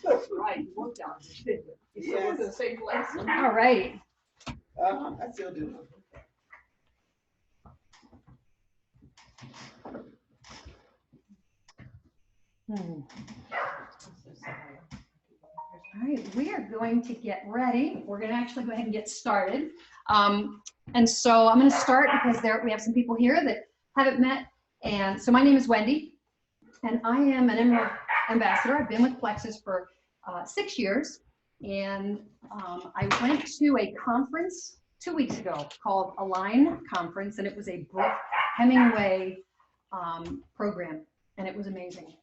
Right, you worked out. You still work in the same place. All right. I still do. All right, we are going to get ready. We're going to actually go ahead and get started. And so I'm going to start because we have some people here that haven't met. And so my name is Wendy, and I am an Emerald Ambassador. I've been with Plexus for 6 years. And I went to a conference 2 weeks ago called Align Conference, and it was a Brooke Hemingway program, and it was amazing.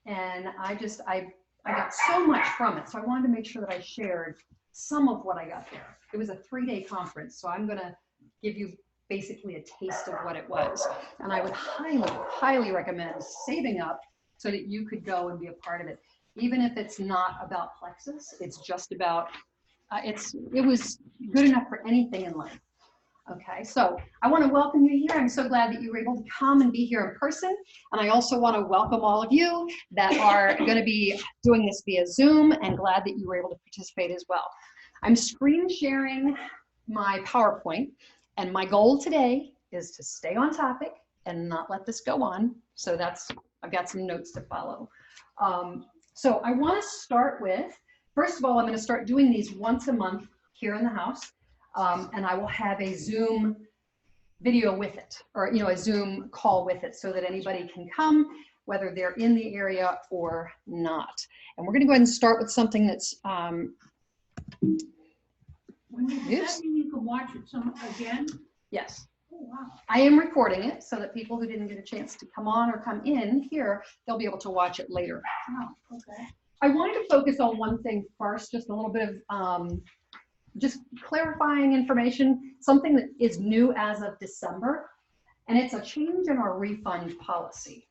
And I got so much from it, so I wanted to make sure that I shared some of what I got there. It was a 3-day conference, so I'm going to give you basically a taste of what it was. And I would highly, highly recommend saving up so that you could go and be a part of it. Even if it's not about Plexus, it's just about, it was good enough for anything in life. Okay, so I want to welcome you here. I'm so glad that you were able to come and be here in person. And I also want to welcome all of you that are going to be doing this via Zoom, and glad that you were able to participate as well. I'm screen sharing my PowerPoint, and my goal today is to stay on topic and not let this go on. So I've got some notes to follow. So I want to start with, first of all, I'm going to start doing these once a month here in the house. And I will have a Zoom video with it, or a Zoom call with it, so that anybody can come, whether they're in the area or not. And we're going to go ahead and start with something that's. Does that mean you can watch it again? Yes. Oh, wow. I am recording it so that people who didn't get a chance to come on or come in here, they'll be able to watch it later. Oh, okay. I wanted to focus on one thing first, just a little bit of just clarifying information, something that is new as of December, and it's a change in our refund policy.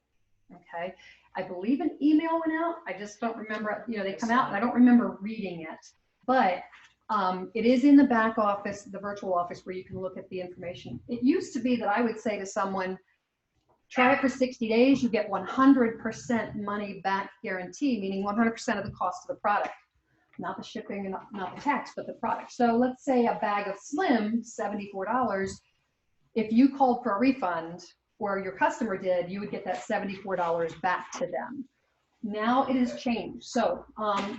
Okay, I believe an email went out. I just don't remember, they come out and I don't remember reading it, but it is in the back office, the virtual office, where you can look at the information. It used to be that I would say to someone, try it for 60 days, you get 100% money back guarantee, meaning 100% of the cost of the product. Not the shipping and not the tax, but the product. So let's say a bag of Slim, $74. If you called for a refund, or your customer did, you would get that $74 back to them. Now it has changed. So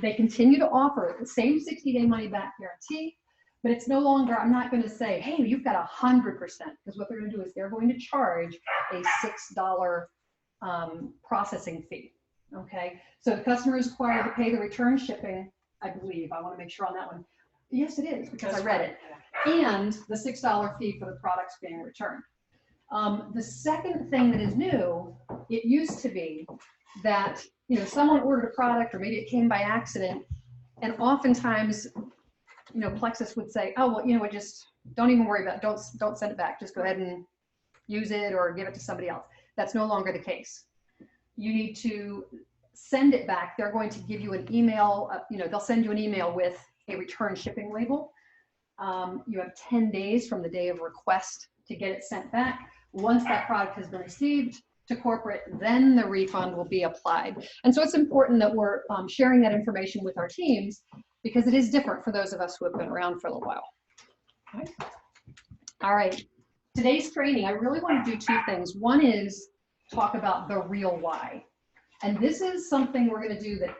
they continue to offer the same 60-day money back guarantee, but it's no longer, I'm not going to say, hey, you've got 100%, because what they're going to do is they're going to charge a $6 processing fee. Okay, so the customer is required to pay the return shipping, I believe. I want to make sure on that one. Yes, it is, because I read it. And the $6 fee for the products being returned. The second thing that is new, it used to be that someone ordered a product, or maybe it came by accident, and oftentimes Plexus would say, oh, well, just don't even worry about it. Don't send it back. Just go ahead and use it or give it to somebody else. That's no longer the case. You need to send it back. They're going to give you an email, they'll send you an email with a return shipping label. You have 10 days from the day of request to get it sent back. Once that product has been received to corporate, then the refund will be applied. And so it's important that we're sharing that information with our teams, because it is different for those of us who have been around for a little while. Okay. All right, today's training, I really want to do 2 things. One is talk about the real why. And this is something we're going to do that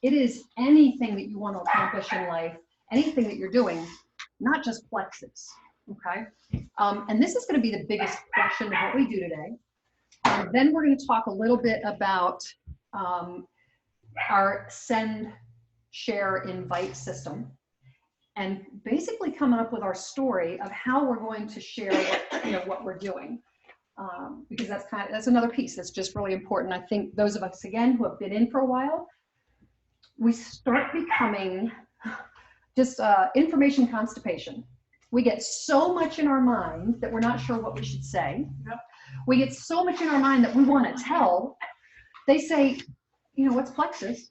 it is anything that you want to accomplish in life, anything that you're doing, not just Plexus, okay? And this is going to be the biggest portion of what we do today. And then we're going to talk a little bit about our send, share, invite system, and basically coming up with our story of how we're going to share what we're doing. Because that's another piece that's just really important. I think those of us, again, who have been in for a while, we start becoming just information constipation. We get so much in our mind that we're not sure what we should say. Yep. We get so much in our mind that we want to tell. They say, what's Plexus?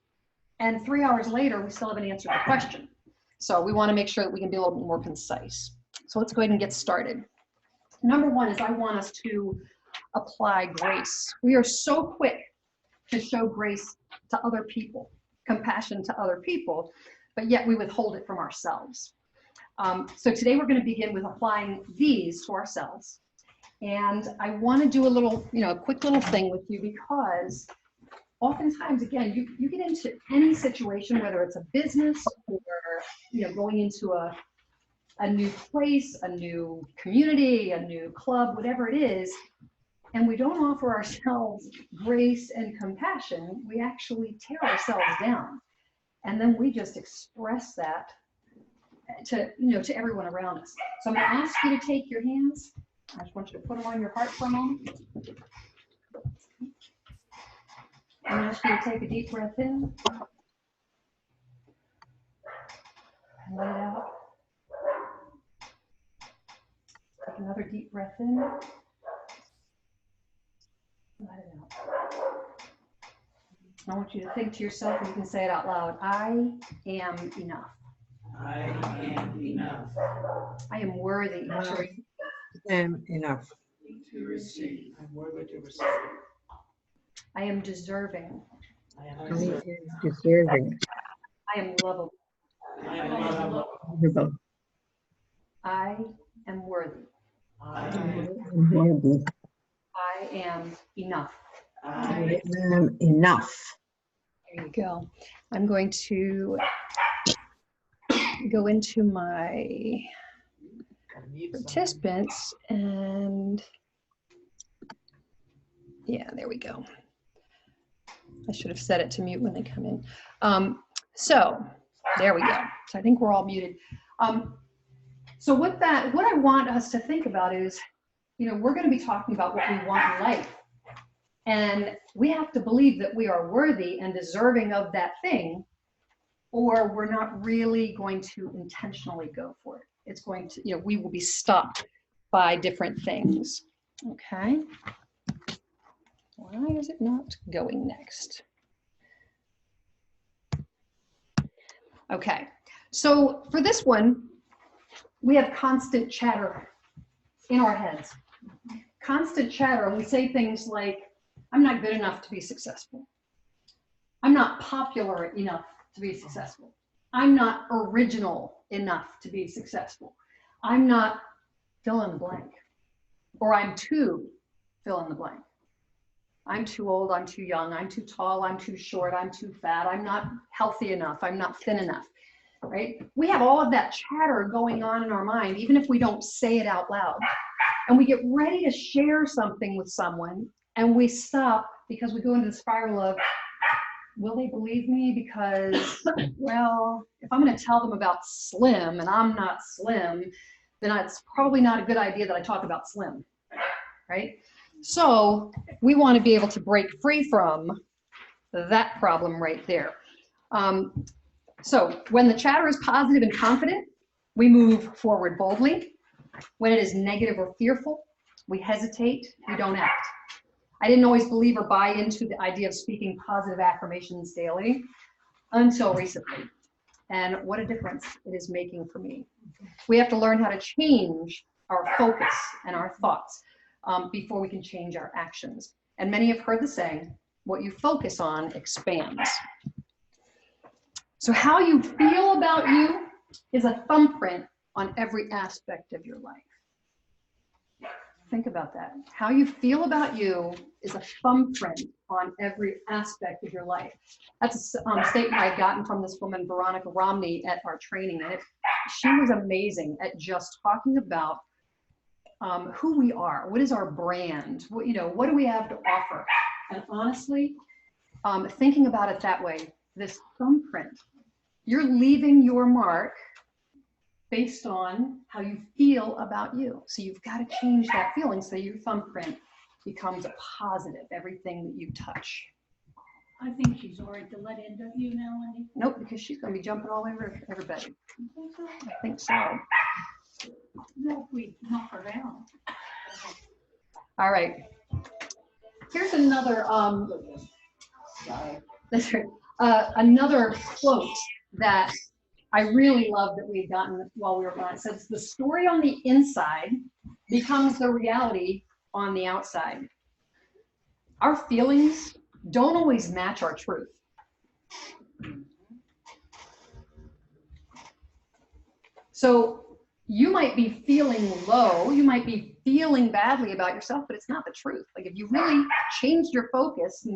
And 3 hours later, we still haven't answered the question. So we want to make sure that we can be a little bit more concise. So let's go ahead and get started. Number one is I want us to apply grace. We are so quick to show grace to other people. compassion to other people, but yet we withhold it from ourselves. So today we're going to begin with applying these to ourselves. And I want to do a little, a quick little thing with you, because oftentimes, again, you get into any situation, whether it's a business or, going into a new place, a new community, a new club, whatever it is, and we don't offer ourselves grace and compassion, we actually tear ourselves down. And then we just express that to everyone around us. So I'm going to ask you to take your hands. I just want you to put them on your heart for a moment. I'm going to ask you to take a deep breath in and let it out. Take another deep breath in. Let it out. I want you to think to yourself, and you can say it out loud. I am enough. I am enough I am worthy I am enough. to receive. I'm worthy to receive. I am deserving. I am I deserving. am deserving. I am lovable. I am lovable. Lovable. I am worthy. I I am. am worthy. I am enough. I I am enough. There you go. I'm going to go into my participants and yeah, there we go. I should have set it to mute when they come in. So there we go. So I think we're all muted. So what I want us to think about is, we're going to be talking about what we want in life. And we have to believe that we are worthy and deserving of that thing, or we're not really going to intentionally go for it. It's going to, we will be stopped by different things. Okay. Why is it not going next? Okay. So for this one, we have constant chatter in our heads. Constant chatter, and we say things like, I'm not good enough to be successful. I'm not popular enough to be successful. I'm not original enough to be successful. I'm not fill in the blank. Or I'm too fill in the blank. I'm too old, I'm too young, I'm too tall, I'm too short, I'm too fat, I'm not healthy enough, I'm not thin enough, right? We have all of that chatter going on in our mind, even if we don't say it out loud. And we get ready to share something with someone, and we stop because we go into the spiral of, will they believe me? Because, well, if I'm going to tell them about Slim and I'm not Slim, then it's probably not a good idea that I talk about Slim, right? So we want to be able to break free from that problem right there. So when the chatter is positive and confident, we move forward boldly. When it is negative or fearful, we hesitate, we don't act. I didn't always believe or buy into the idea of speaking positive affirmations daily until recently. And what a difference it is making for me. We have to learn how to change our focus and our thoughts before we can change our actions. And many have heard the saying, what you focus on expands. So how you feel about you is a thumbprint on every aspect of your life. Think about that. How you feel about you is a thumbprint on every aspect of your life. That's a statement I'd gotten from this woman, Veronica Romney, at our training. And she was amazing at just talking about who we are. What is our brand? What do we have to offer? And honestly, thinking about it that way, this thumbprint, you're leaving your mark based on how you feel about you. So you've got to change that feeling so your thumbprint becomes a positive, everything that you touch. I think she's all right to let in, don't you now, Wendy? Nope, because she's going to be jumping all over everybody. You think so? I think so. No, if we knock her down. All right. Here's another that's right. Another quote that I really love that we've gotten while we were on. It says, the story on the inside becomes the reality on the outside. Our feelings don't always match our truth. So you might be feeling low, you might be feeling badly about yourself, but it's not the truth. Like if you really changed your focus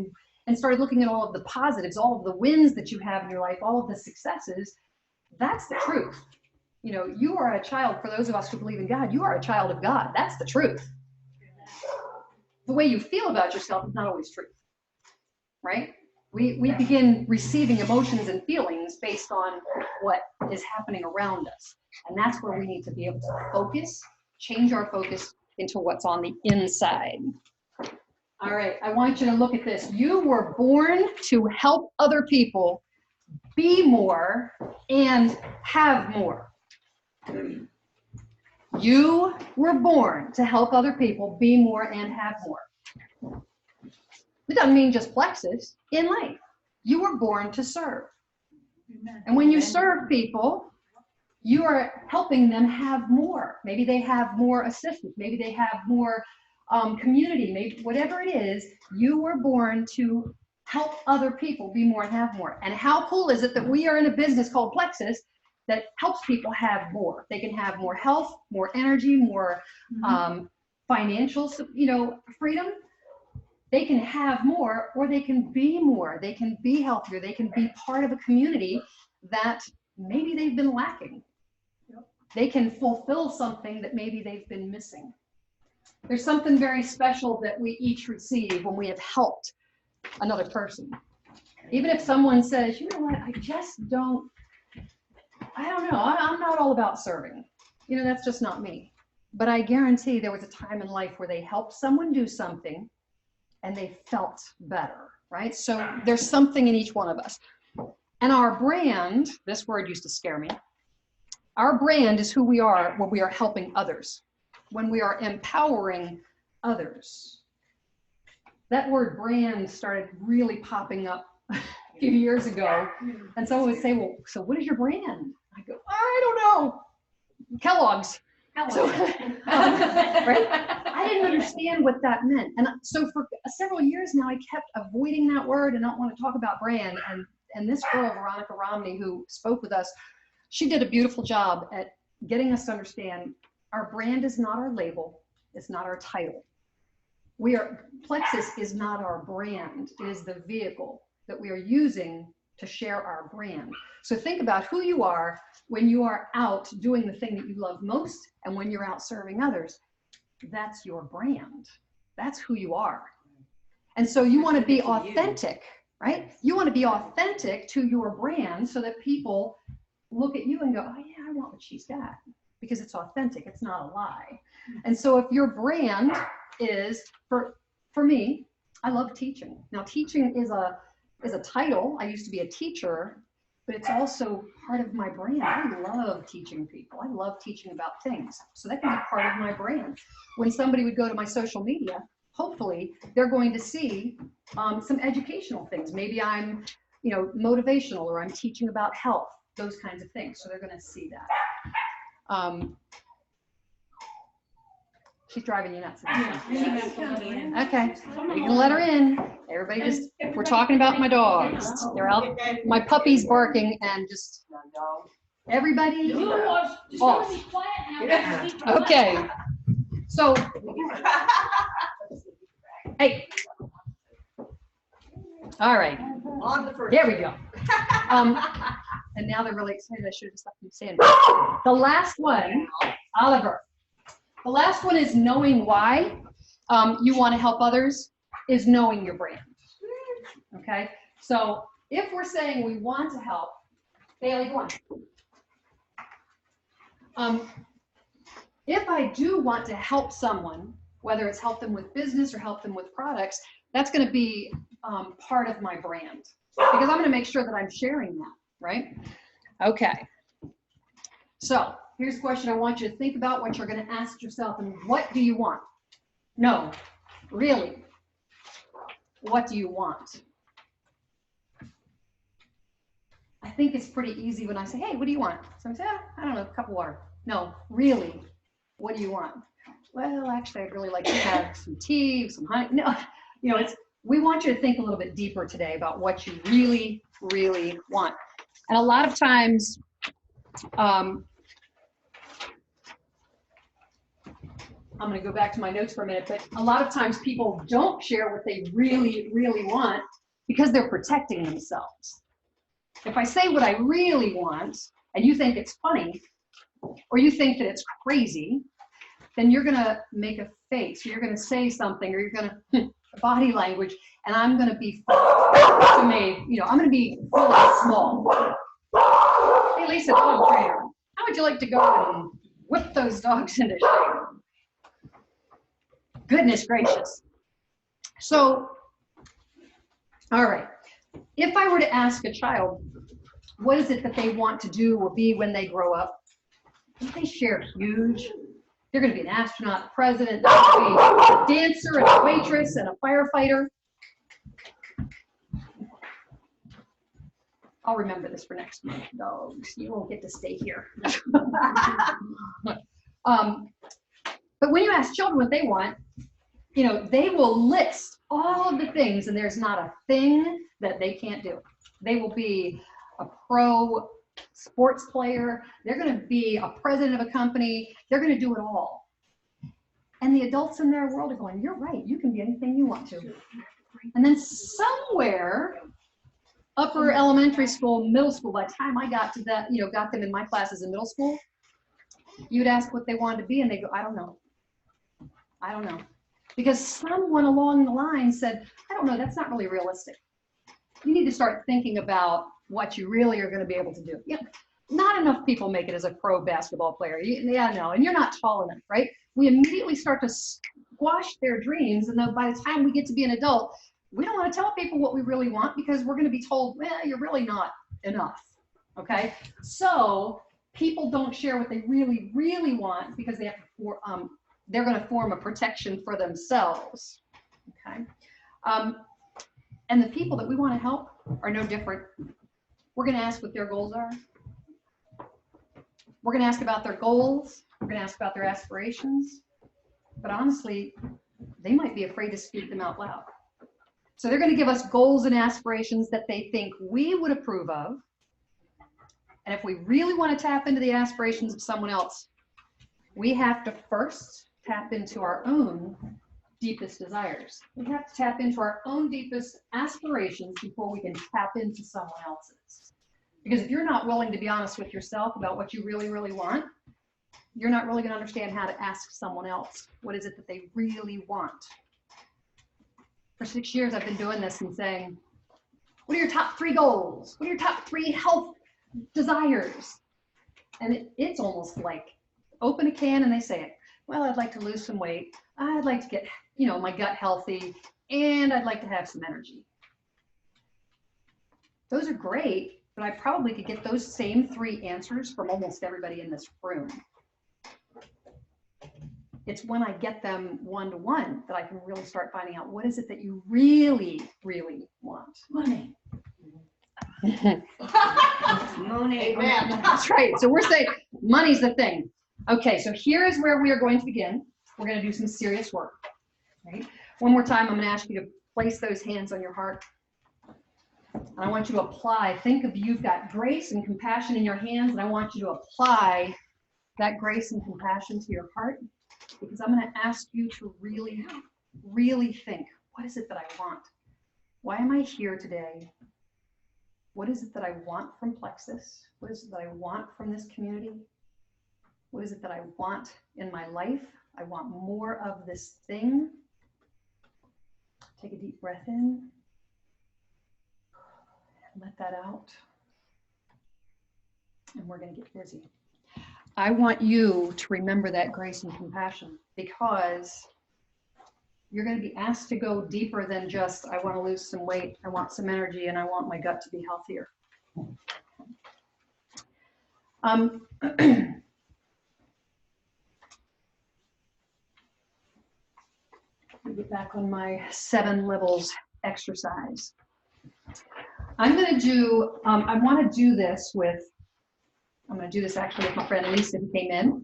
and started looking at all of the positives, all of the wins that you have in your life, all of the successes, that's the truth. You know, you are a child, for those of us who believe in God, you are a child of God. That's the truth. The way you feel about yourself is not always truth, right? We begin receiving emotions and feelings based on what is happening around us. And that's where we need to be able to focus, change our focus into what's on the inside. All right, I want you to look at this. You were born to help other people be more and have more. You were born to help other people be more and have more. It doesn't mean just Plexus. In life, you were born to serve. And when you serve people, you are helping them have more. Maybe they have more assistance. Maybe they have more community. Maybe whatever it is, you were born to help other people be more and have more. And how cool is it that we are in a business called Plexus that helps people have more? They can have more health, more energy, more financial, freedom. They can have more, or they can be more. They can be healthier. They can be part of a community that maybe they've been lacking. They can fulfill something that maybe they've been missing. There's something very special that we each receive when we have helped another person. Even if someone says, you know what, I don't know, I'm not all about serving. You know, that's just not me. But I guarantee there was a time in life where they helped someone do something and they felt better, right? So there's something in each one of us. And our brand, this word used to scare me, our brand is who we are when we are helping others, when we are empowering others. That word brand started really popping up a few years ago. And someone would say, well, so what is your brand? I go, I don't know. Kellogg's. So, right? I didn't understand what that meant. And so for several years now, I kept avoiding that word and not want to talk about brand. And this girl, Veronica Romney, who spoke with us, she did a beautiful job at getting us to understand our brand is not our label. It's not our title. Plexus is not our brand. It is the vehicle that we are using to share our brand. So think about who you are when you are out doing the thing that you love most, and when you're out serving others. That's your brand. That's who you are. And so you want to be authentic, right? You want to be authentic to your brand so that people look at you and go, oh yeah, I want what she's got, because it's authentic. It's not a lie. And so if your brand is, for me, I love teaching. Now teaching is a title. I used to be a teacher, but it's also part of my brand. I love teaching people. I love teaching about things. So that can be part of my brand. When somebody would go to my social media, hopefully they're going to see some educational things. Maybe I'm, motivational, or I'm teaching about health, those kinds of things. So they're going to see that. She's driving you nuts. Okay, you can let her in. Everybody we're talking about my dogs. They're out, my puppy's barking, and just, everybody off. Okay, so, hey. All right, there we go. And now they're really excited. I should have just left them stand. The last one, Oliver. The last one is knowing why you want to help others, is knowing your brand. Okay, so if we're saying we want to help, Bailey, go on. If I do want to help someone, whether it's help them with business or help them with products, that's going to be part of my brand, because I'm going to make sure that I'm sharing that, right? Okay. So here's a question I want you to think about, what you're going to ask yourself, and what do you want? No, really, what do you want? I think it's pretty easy when I say, hey, what do you want? So I say, I don't know, a cup of water. No, really, what do you want? Well, actually, I'd really like to have some tea, some honey. No, we want you to think a little bit deeper today about what you really, really want. And a lot of times, I'm going to go back to my notes for a minute, but a lot of times people don't share what they really, really want because they're protecting themselves. If I say what I really want and you think it's funny or you think that it's crazy, then you're going to make a face, or you're going to say something, or you're going to body language, and I'm going to be to me, you know, I'm going to be really small. Hey, Lisa, dog trainer, how would you like to go and whip those dogs into shape? Goodness gracious. So, all right. If I were to ask a child, what is it that they want to do or be when they grow up? They share huge. They're going to be an astronaut, a president, they're going to be a dancer and a waitress and a firefighter. I'll remember this for next month, dogs. You won't get to stay here. But when you ask children what they want, you know, they will list all of the things, and there's not a thing that they can't do. They will be a pro sports player. They're going to be a president of a company. They're going to do it all. And the adults in their world are going, you're right. You can be anything you want to. And then somewhere, upper elementary school, middle school, by the time I got to that, you know, got them in my classes in middle school, you'd ask what they wanted to be, and they go, I don't know. I don't know. Because someone along the line said, I don't know, that's not really realistic. You need to start thinking about what you really are going to be able to do. Yeah, not enough people make it as a pro basketball player. Yeah, no, and you're not tall enough, right? We immediately start to squash their dreams, and then by the time we get to be an adult, we don't want to tell people what we really want because we're going to be told, well, you're really not enough, okay? So people don't share what they really, really want because they have to, they're going to form a protection for themselves, okay? And the people that we want to help are no different. We're going to ask what their goals are. We're going to ask about their goals. We're going to ask about their aspirations. But honestly, they might be afraid to speak them out loud. So they're going to give us goals and aspirations that they think we would approve of. And if we really want to tap into the aspirations of someone else, we have to first tap into our own deepest desires. We have to tap into our own deepest aspirations before we can tap into someone else's. Because if you're not willing to be honest with yourself about what you really, really want, you're not really going to understand how to ask someone else, what is it that they really want? For 6 years, I've been doing this and saying, what are your top 3 goals? What are your top 3 health desires? And it's almost like open a can and they say it. Well, I'd like to lose some weight. I'd like to get, you know, my gut healthy, and I'd like to have some energy. Those are great, but I probably could get those same 3 answers from almost everybody in this room. It's when I get them one-to-one that I can really start finding out what is it that you really, really want. Money. Money. That's right. So we're saying money's the thing. Okay, so here is where we are going to begin. We're going to do some serious work. Right? One more time, I'm going to ask you to place those hands on your heart. And I want you to apply. Think of you've got grace and compassion in your hands, and I want you to apply that grace and compassion to your heart, because I'm going to ask you to really, really think, what is it that I want? Why am I here today? What is it that I want from Plexus? What is it that I want from this community? What is it that I want in my life? I want more of this thing. Take a deep breath in. Let that out. And we're going to get busy. I want you to remember that grace and compassion, because you're going to be asked to go deeper than just, I want to lose some weight, I want some energy, and I want my gut to be healthier. Let me get back on my 7 levels exercise. I'm going to do, I want to do this with, I'm going to do this actually with my friend Lisa, who came in.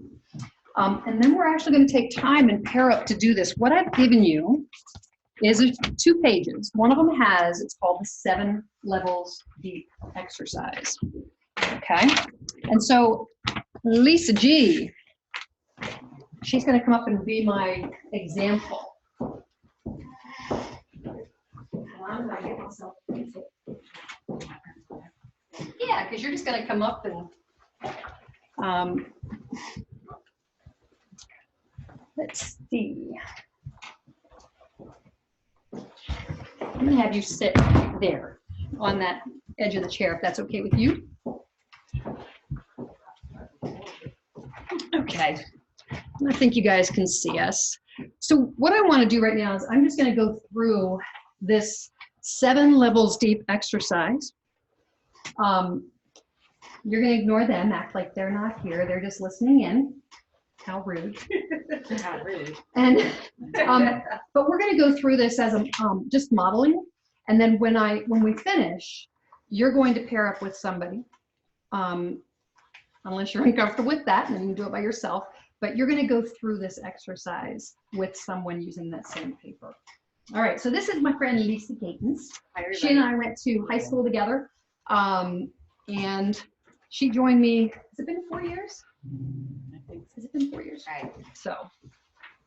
And then we're actually going to take time and pair up to do this. What I've given you is 2 pages. One of them has, it's called the 7 levels deep exercise. Okay, and so Lisa G, she's going to come up and be my example. I'm gonna get myself. Yeah, because you're just going to come up and let's see. I'm going to have you sit there on that edge of the chair, if that's okay with you. Okay. I think you guys can see us. So what I want to do right now is I'm just going to go through this 7 levels deep exercise. You're going to ignore them, act like they're not here. They're just listening in. How rude. Not really. And but we're going to go through this as a just modeling, and then when we finish, you're going to pair up with somebody, unless you're uncomfortable with that, and then you can do it by yourself. But you're going to go through this exercise with someone using that same paper. All right. So this is my friend Lisa Gatens. She and I went to high school together, and she joined me. Has it been 4 years? I think Has it been 4 years? Right. So.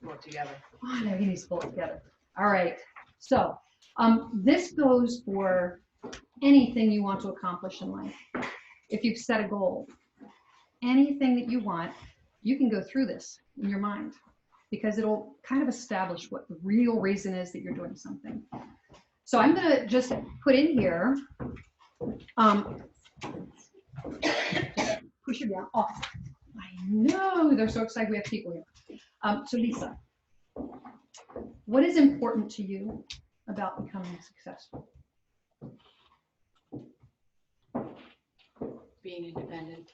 We're together. Oh, no, he needs to pull it together. All right. So this goes for anything you want to accomplish in life. If you've set a goal, anything that you want, you can go through this in your mind because it'll kind of establish what the real reason is that you're doing something. So I'm going to just put in here, push it down. Oh, I know, they're so excited we have people here. So Lisa, what is important to you about becoming successful? Being independent.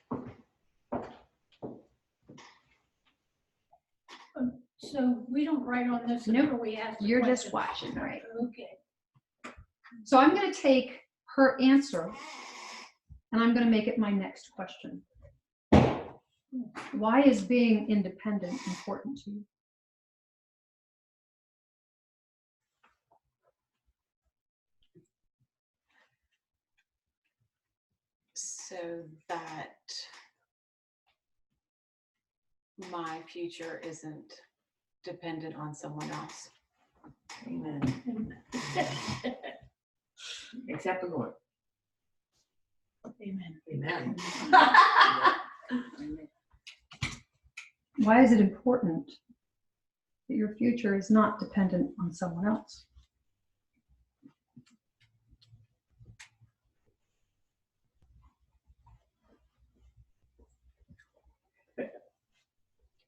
So we don't write on this Nope. until we ask the You're just question. watching, right? Okay. So I'm going to take her answer and I'm going to make it my next question. Why is being independent important to you? So that my future isn't dependent on someone else. Amen. Except for Lord. Amen. Amen. Why is it important that your future is not dependent on someone else?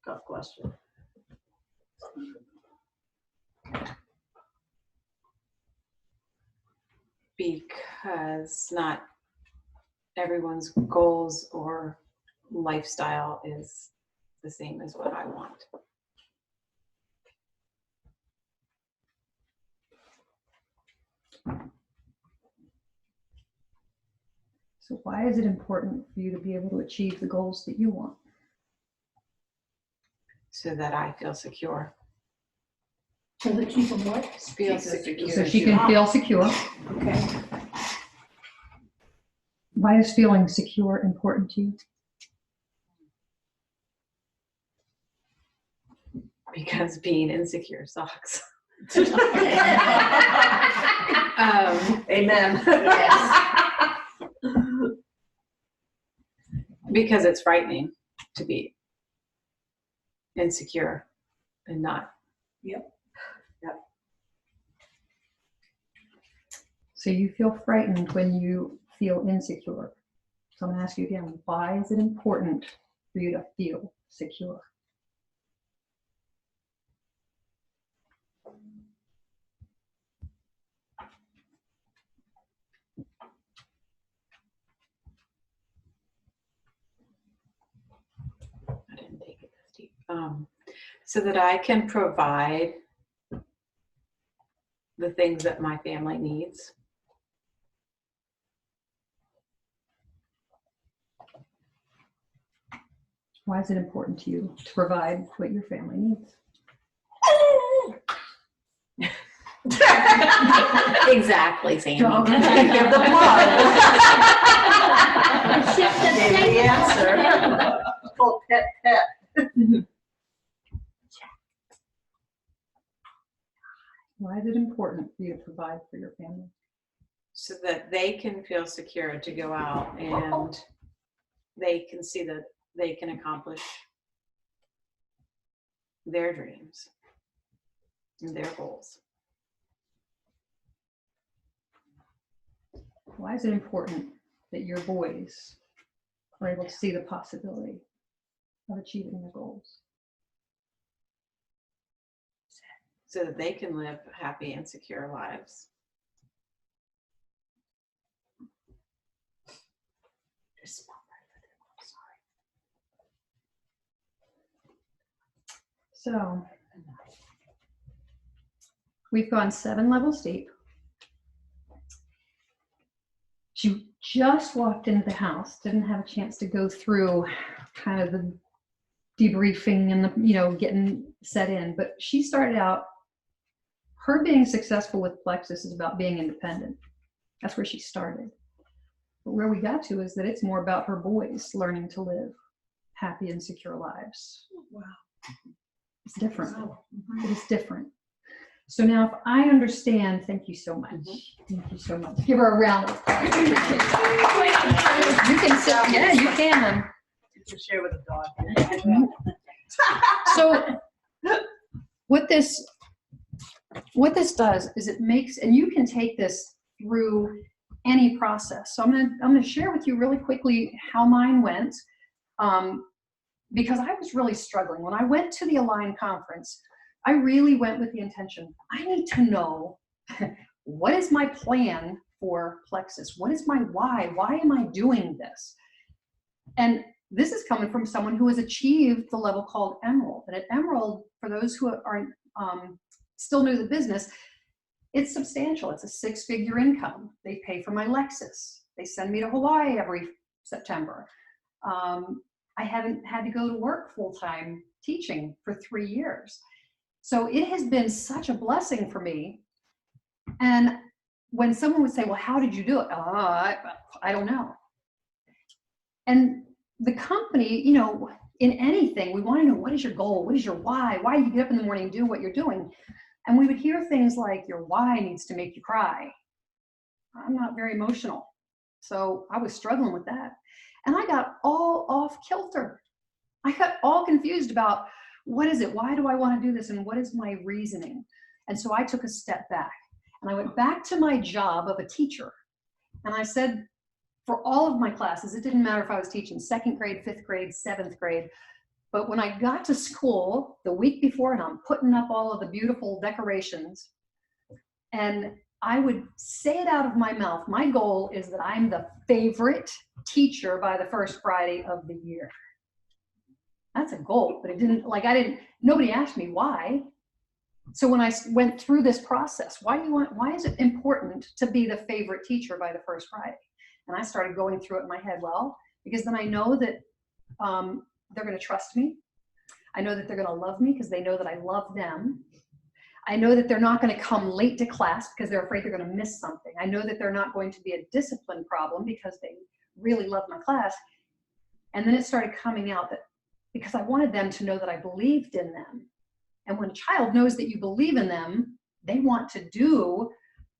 Tough question. Because not everyone's goals or lifestyle is the same as what I want. So why is it important for you to be able to achieve the goals that you want? So that I feel secure. So that you can what? Feel secure. So she can feel secure. Okay. Why is feeling secure important to you? Because being insecure sucks. Amen. Because it's frightening to be insecure and not. So you feel frightened when you feel insecure. So I'm going to ask you again, why is it important for you to feel secure? I didn't take it this deep. So that I can provide the things that my family needs. Why is it important to you to provide what your family needs? Exactly, Sandy. Don't Give the plug. Gave the answer. Oh, pet, pet. Why is it important for you to provide for your family? So that they can feel secure to go out and they can see that they can accomplish their dreams and their goals. Why is it important that your boys are able to see the possibility of achieving their goals? So that they can live happy and secure lives. So we've gone 7 levels deep. She just walked into the house, didn't have a chance to go through kind of the debriefing and the, getting set in, but she started out, her being successful with Plexus is about being independent. That's where she started. But where we got to is that it's more about her boys learning to live happy and secure lives. Wow. It's different. It is different. So now if I understand, thank you so much. Thank you so much. Give her a round of applause. You can sit, yeah, you can. You can share with the dog. So what this does is it makes, and you can take this through any process. So I'm gonna share with you really quickly how mine went, because I was really struggling. When I went to the Align conference, I really went with the intention, I need to know what is my plan for Plexus? What is my why? Why am I doing this? And this is coming from someone who has achieved the level called Emerald. And at Emerald, for those who are still new to the business, it's substantial. It's a 6-figure income. They pay for my Lexus. They send me to Hawaii every September. I haven't had to go to work full-time teaching for 3 years. So it has been such a blessing for me. And when someone would say, well, how did you do it? I don't know. And the company, in anything, we want to know, what is your goal? What is your why? Why do you get up in the morning and do what you're doing? And we would hear things like, your why needs to make you cry. I'm not very emotional. So I was struggling with that. And I got all off kilter. I got all confused about, what is it? Why do I want to do this? And what is my reasoning? And so I took a step back and I went back to my job of a teacher. And I said, for all of my classes, it didn't matter if I was teaching 2nd grade, 5th grade, 7th grade. But when I got to school the week before and I'm putting up all of the beautiful decorations, and I would say it out of my mouth, my goal is that I'm the favorite teacher by the first Friday of the year. That's a goal, but nobody asked me why. So when I went through this process, why is it important to be the favorite teacher by the first Friday? And I started going through it in my head, well, because then I know that they're going to trust me. I know that they're going to love me because they know that I love them. I know that they're not going to come late to class because they're afraid they're going to miss something. I know that they're not going to be a discipline problem because they really love my class. And then it started coming out that because I wanted them to know that I believed in them. And when a child knows that you believe in them, they want to do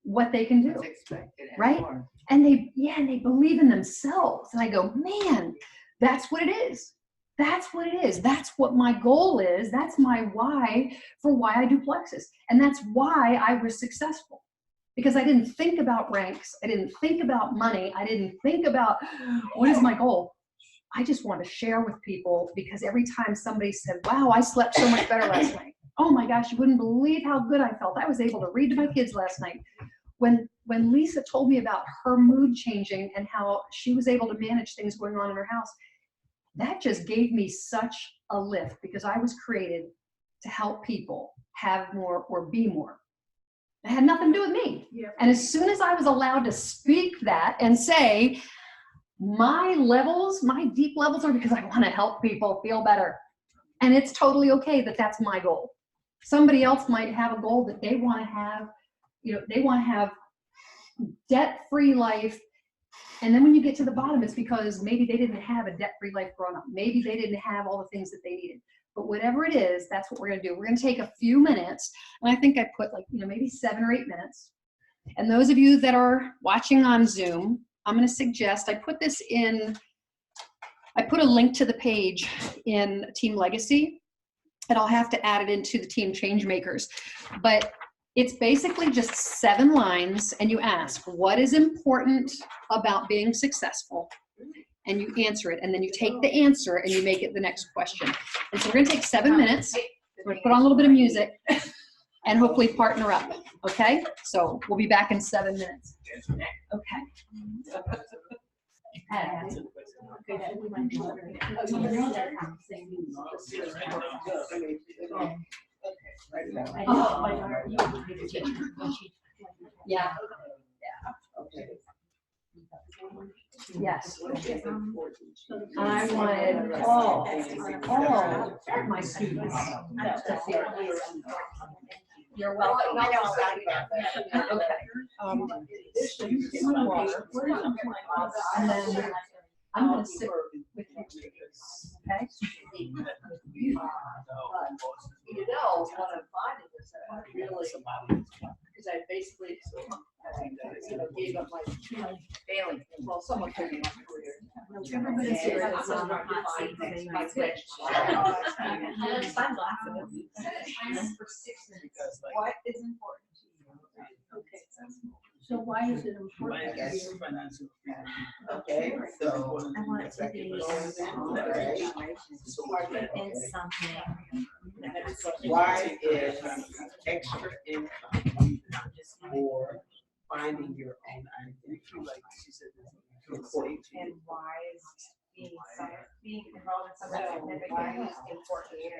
what they can do. That's expected. Right? More. And they believe in themselves. And I go, man, that's what it is. That's what it is. That's what my goal is. That's my why for why I do Plexus. And that's why I was successful. Because I didn't think about ranks. I didn't think about money. I didn't think about what is my goal. I just want to share with people, because every time somebody said, wow, I slept so much better last night. Oh my gosh, you wouldn't believe how good I felt. I was able to read to my kids last night. When Lisa told me about her mood changing and how she was able to manage things going on in her house, that just gave me such a lift, because I was created to help people have more or be more. It had nothing to do with me. Yeah. And as soon as I was allowed to speak that and say, my levels, my deep levels are because I want to help people feel better. And it's totally okay that that's my goal. Somebody else might have a goal that they want to have they want to have debt-free life. And then when you get to the bottom, it's because maybe they didn't have a debt-free life growing up. Maybe they didn't have all the things that they needed. But whatever it is, that's what we're going to do. We're going to take a few minutes. And I think I put maybe 7 or 8 minutes. And those of you that are watching on Zoom, I'm going to suggest I put a link to the page in Team Legacy, and I'll have to add it into the Team Changemakers. But it's basically just 7 lines, and you ask, what is important about being successful? And you answer it, and then you take the answer and you make it the next question. And so we're going to take 7 minutes. We're going to put on a little bit of music and hopefully partner up. Okay? So we'll be back in 7 minutes. Okay. Yeah. Yes. I wanted all my students to feel this. You're welcome. Okay. Get my water. And then I'm going to sit with you. Okay? What I'm finding is that I really, because I basically, gave up my failing, well, somewhat gave up my career. Everybody's here. And I'm on my sunglasses. For 6 minutes. What is important to you? Okay. So why is it important to you? Okay, so. I want it to be in something. Why is extra income for finding your own identity important to And you? why is being involved in something significant important to you?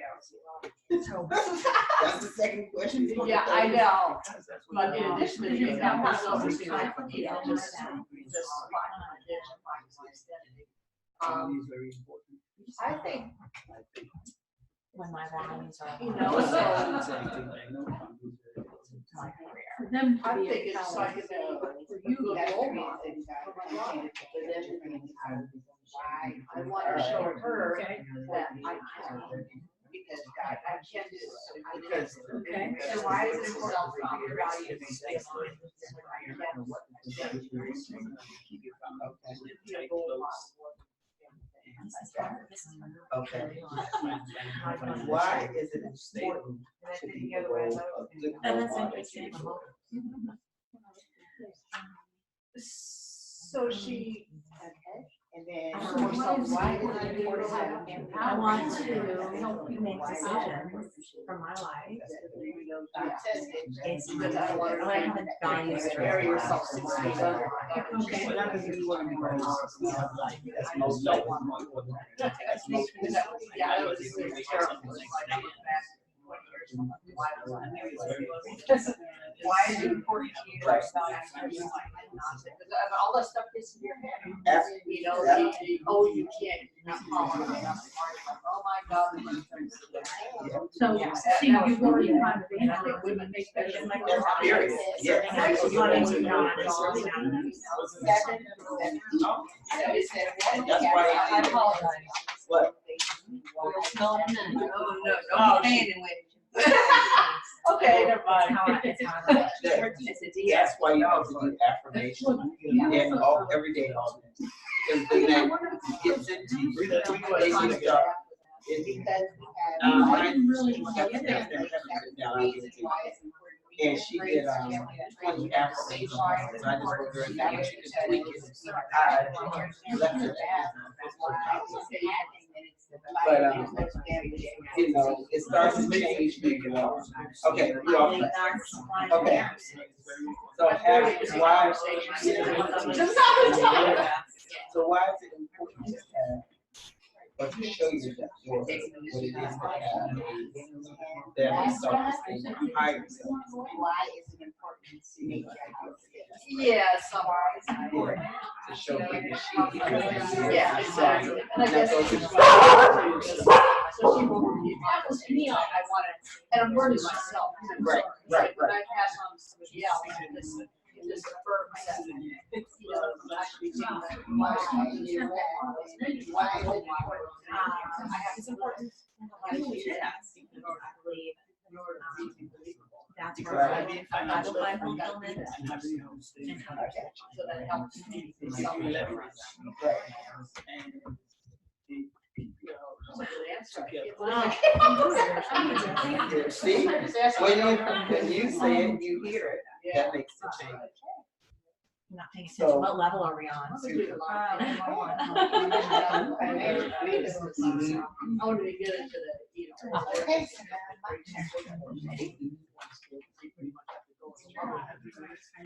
That's the second question. Yeah, I know. But in addition to You've got myself just to find These my identity. very important. I think, When my values are. so, For them to I be think it's like, empowered. for you, a role model for my daughter. I want to show her that I can, because I can do it. Because. Okay. So why is it important to your values? Be a role model. Okay. Why is it important to be a role, a good Oh, role that's model? interesting. So she, and then. Why is it important to have I want to help you make decisions for my life. Because I want to I have a values to carry yourself 6 feet under. Okay. That's most likely. Yeah, it was terrible. Why is it important to you? Right. All that stuff gets in your head. Absolutely. You know, you can't, you're not following, you're not smart. Oh my God. So, see, you've already kind of answered, women make that. That's period. Yeah. That's why. I apologize. What? No, no pain in it. Okay, never mind. That's why you have to do affirmation and all, every day, all day. Because then that gets into you. They just go, I didn't really want to have get to have that. them written down, I'll get it to you. And she did 20 affirmations, so I just wrote her and I want you to tweak it. I left it but you know, it starts to change who you are. Okay, we all set. Okay. So why? So why is it important to have, or to show you that what it is to have, that we start to think higher yourself? Why is it important to make your house? Yeah, so why is it important? To show you that she. Yeah, exactly. And I guess. So she will repeat my, to me, I want it, and I'm learning myself. Right. When I pass on some Yeah, this affirms that. It's important. I believe that's where I will find fulfillment. So that helps me. See, when you say it, you hear it, that makes the change. I'm not paying attention. What level are we on? I want to get into the, you know.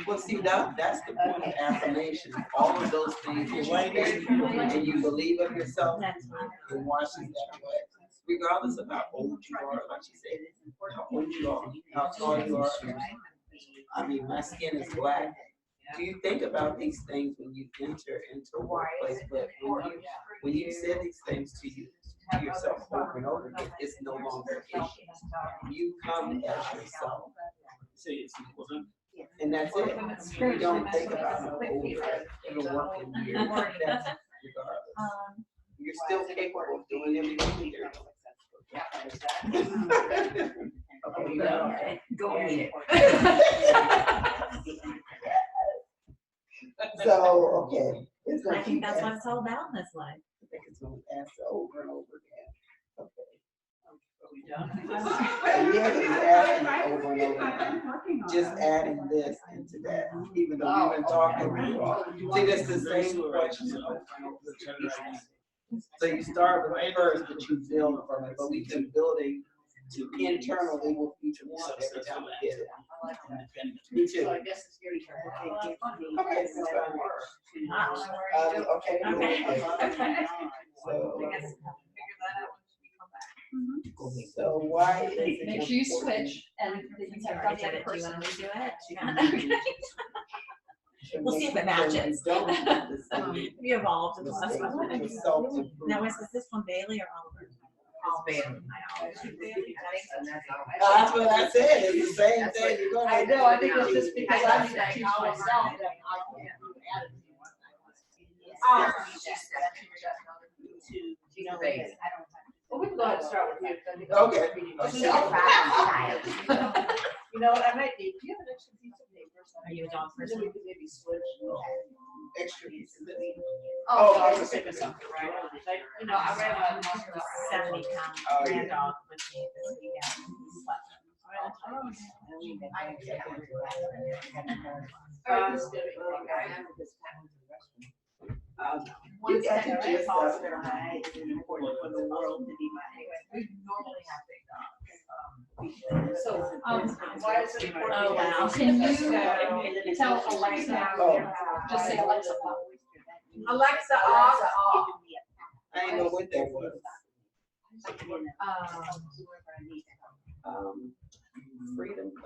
Well, see, that's the point of affirmation. All of those things that you say, and you believe of yourself, That's fine. it washes that away. Regardless of how old you are, like you said, how old you are, how tall you are. I mean, my skin is black. Do you think about these things when you enter into a workplace? But when you say these things to yourself over and over again, it's no longer an issue. You come as yourself. And that's it. You don't think about how old you're working here. That's regardless. You're still capable of doing everything here. Go eat it. So, okay. It's gonna I think keep that's what asking. it's all about in this life. I think it's gonna ask over and over again. Yeah. Yeah, it's asking over and over again. Just adding this into that, even though we've been talking. See, that's the same question. So you start with it first, but you build from it, but we've been building to internally with each one every time we get it. Me too. So I guess it's your turn. Okay, so okay. Okay. So, I guess figure that out once we come back. so why is it? Make sure you switch and that you You have already that did it. Do you person. want me to do it? Yeah. We'll see if it matches. Don't do the same We evolved in the last mistakes with 1 your minute. self-improvement. Now, is this one Bailey or Oliver? Bailey. I always do Bailey. That's what I said, it's the same thing. You're gonna- I know, I think it's just because I need to teach myself that I can't add it. Well, we can go ahead and start with you. 'cause I think- Okay. You know, I might need, do you have an extra piece of paper? Are you a dog Then person? we could maybe switch. Extra piece of it. Oh, I was just thinking something, right? Like, you know, I ran out of. 70-pound Oh, grand yeah. dog with me this weekend. One You got second, to just, it's important for the world to be we normally have big dogs. So, why is it important? Oh, wow. Can you tell Alexa, Oh. just say Alexa off? Alexa, off. I didn't know what that was. Freedom. Do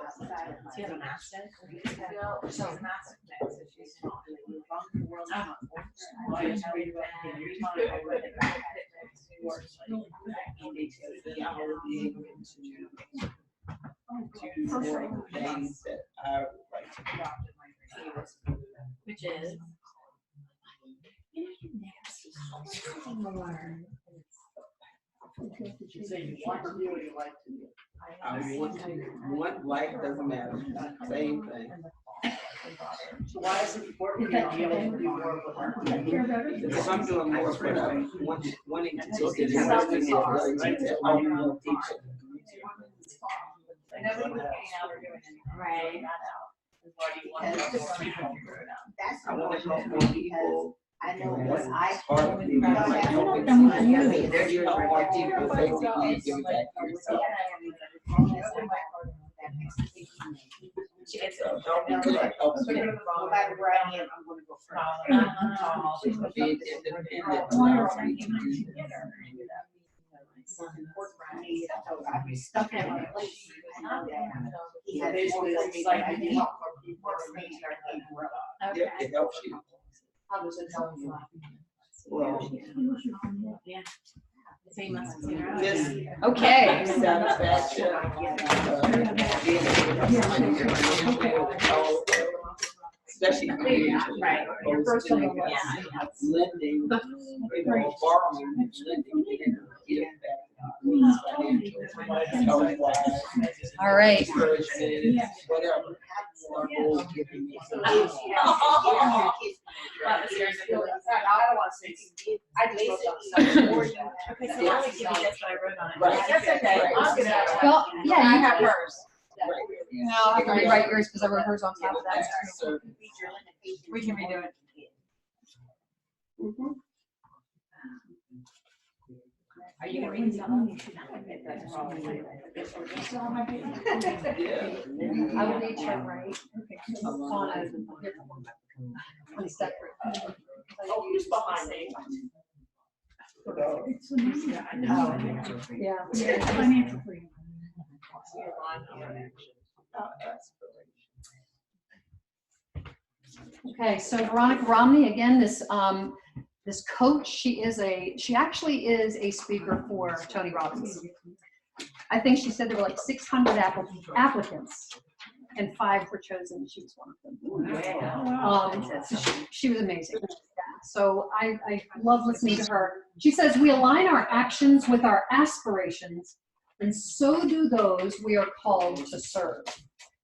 you have a mastiff? So, To things that I would like to do. Which is? You say you want to do or you like to do? I want life doesn't matter, same thing. So why is it important to be able to do more with our? Because I'm doing more, but I'm wanting to just get more ability to help more people. I know we were getting out or doing it. Right. Why do you want to? I want to help more people. I know And what that's I. part of me, like helping Done with somebody. you. There's help more people, basically, give it back to yourself. She gets So helping good helps me. No matter where I am, I'm gonna go first. Being independent allows me to do this. I'd be stuck in my place. He had Basically, more it's like than you me. help more people. Yeah, it helps you. How does it help you? Well, Yeah. Just Okay. satisfaction. Being able to somebody especially Right. Your first one was lending, borrowing, lending, getting back. Financial, All right. encouragement, whatever. Our goal is giving you some- I don't want to say, I just wrote down something for you. Okay, so let me give you this what I wrote on it. Right. That's okay. I'll get out of it. Well, yeah, I you have have hers. No, I can rewrite yours because I wrote hers on top of that. So, We can redo it. Are you gonna read something? yeah. I will need to write. On a different one. On separate. Oh, who's behind me? It's the I know. Yeah. it's financial freedom. Okay, so Veronica Romney, again, this coach, she actually is a speaker for Tony Robbins. I think she said there were like 600 applicants and 5 were chosen. She was one of them. So she was amazing. Yeah. So I love listening to her. She says, we align our actions with our aspirations, and so do those we are called to serve.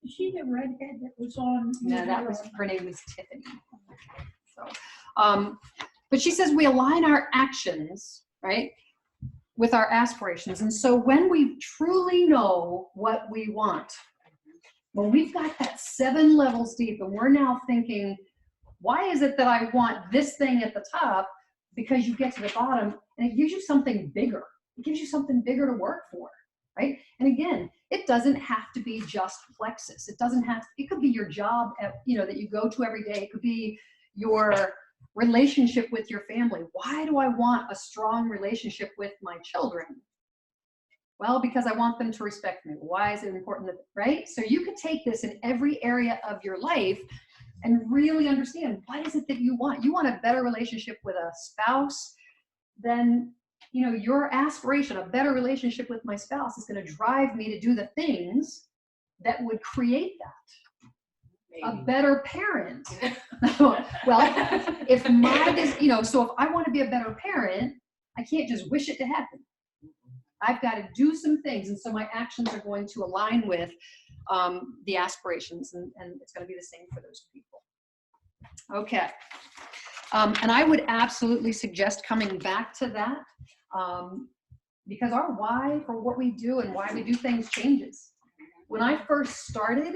Is she the redhead that was on? No, that was, her name was Tiffany. So, but she says we align our actions, right, with our aspirations. And so when we truly know what we want, when we've got that 7 levels deep and we're now thinking, why is it that I want this thing at the top? Because you get to the bottom and it gives you something bigger. It gives you something bigger to work for, right? And again, it doesn't have to be just Plexus. It doesn't have to, it could be your job at, that you go to every day. It could be your relationship with your family. Why do I want a strong relationship with my children? Well, because I want them to respect me. Why is it important that, right? So you could take this in every area of your life and really understand, what is it that you want? You want a better relationship with a spouse, then your aspiration, a better relationship with my spouse, is going to drive me to do the things that would create that. A better parent. Well, if so if I want to be a better parent, I can't just wish it to happen. I've got to do some things, and so my actions are going to align with the aspirations, and it's going to be the same for those people. Okay. And I would absolutely suggest coming back to that, because our why for what we do and why we do things changes. When I first started,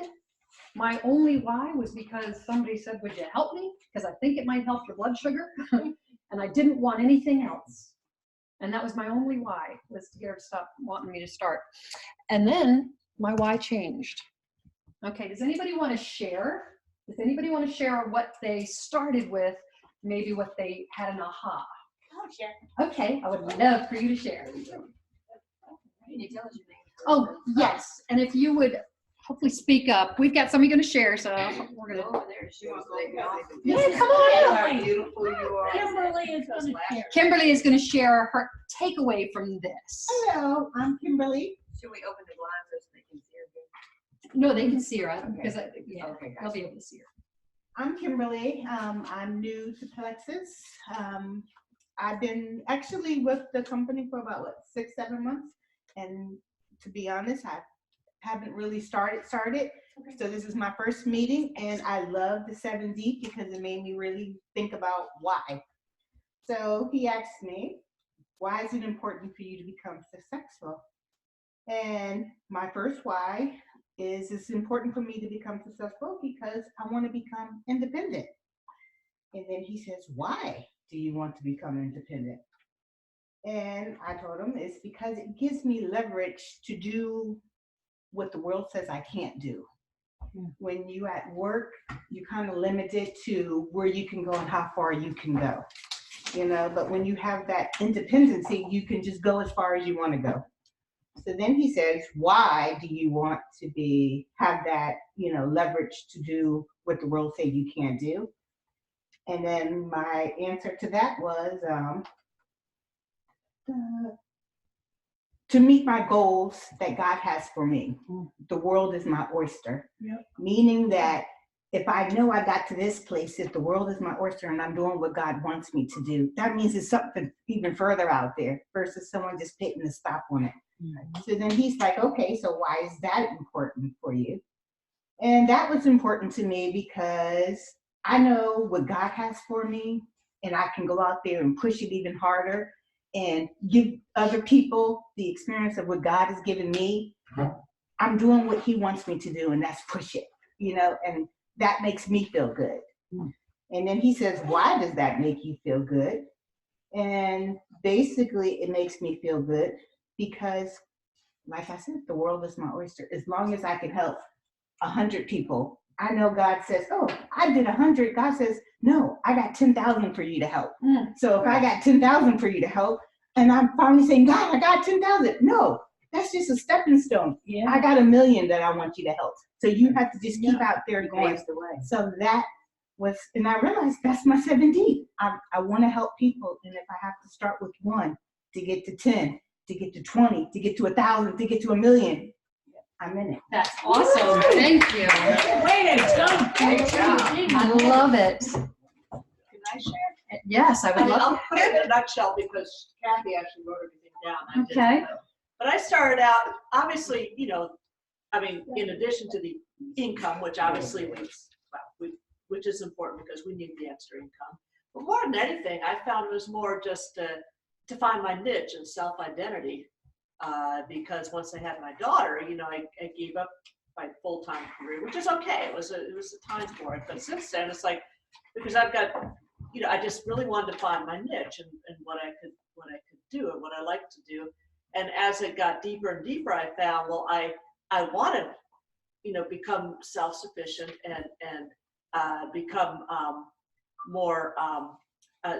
my only why was because somebody said, would you help me? Because I think it might help your blood sugar. And I didn't want anything else. And that was my only why, was to get her to stop wanting me to start. And then my why changed. Okay, does anybody want to share? Does anybody want to share what they started with, maybe what they had an aha? Oh, yeah. Okay, I would love for you to share. Oh, yes, and if you would hopefully speak up. We've got somebody going to share, so we're going to. Yeah, come on How in. beautiful you are. Kimberly is going to share. Kimberly is going to share her takeaway from this. Hello, I'm Kimberly. Should we open the blinds so they can see her? No, they can see her because Okay, they'll be able to see her. I'm Kimberly. I'm new to Plexus. I've been actually with the company for about 6-7 months, and to be honest, I haven't really started. So this is my first meeting, and I love the 7 Deep because it made me really think about why. So he asked me, why is it important for you to become successful? And my first why is it's important for me to become successful because I want to become independent. And then he says, why do you want to become independent? And I told him it's because it gives me leverage to do what the world says I can't do. When you at work, you kind of limited to where you can go and how far you can go. But when you have that independency, you can just go as far as you want to go. So then he says, why do you want to have that, leverage to do what the world says you can't do? And then my answer to that was, to meet my goals that God has for me. The world is my oyster. Yep. Meaning that if I know I got to this place, if the world is my oyster and I'm doing what God wants me to do, that means it's something even further out there versus someone just hitting the stop on it. So then he's like, okay, so why is that important for you? And that was important to me because I know what God has for me, and I can go out there and push it even harder and give other people the experience of what God has given me. I'm doing what he wants me to do, and that's push it, and that makes me feel good. And then he says, why does that make you feel good? And basically it makes me feel good because, like I said, the world is my oyster. As long as I can help 100 people, I know God says, oh, I did 100. God says, no, I got 10,000 for you to help. So if I got 10,000 for you to help, and I'm finally saying, God, I got 10,000. No, that's just a stepping stone. Yeah. I got 1 million that I want you to help. So you have to just keep out there going. Paves the way. So that was, and I realized that's my 7D. I want to help people. And if I have to start with 1 to get to 10, to get to 20, to get to 1,000, to get to 1 million, I'm in it. That's awesome. Thank you. Way to go. Great job. I love it. Can I share? Yes, I I would mean, love I'll put it in a nutshell because Kathy actually wrote everything down. I didn't. Okay. But I started out, obviously, in addition to the income, which obviously which is important because we need the extra income. But more than anything, I found it was more just to find my niche and self-identity. Because once I had my daughter, I gave up my full-time career, which is okay. It was a time for it. But since then, it's like, because I've got, I just really wanted to find my niche and what I could do and what I like to do. And as it got deeper and deeper, I found, well, I want to, become self-sufficient and become more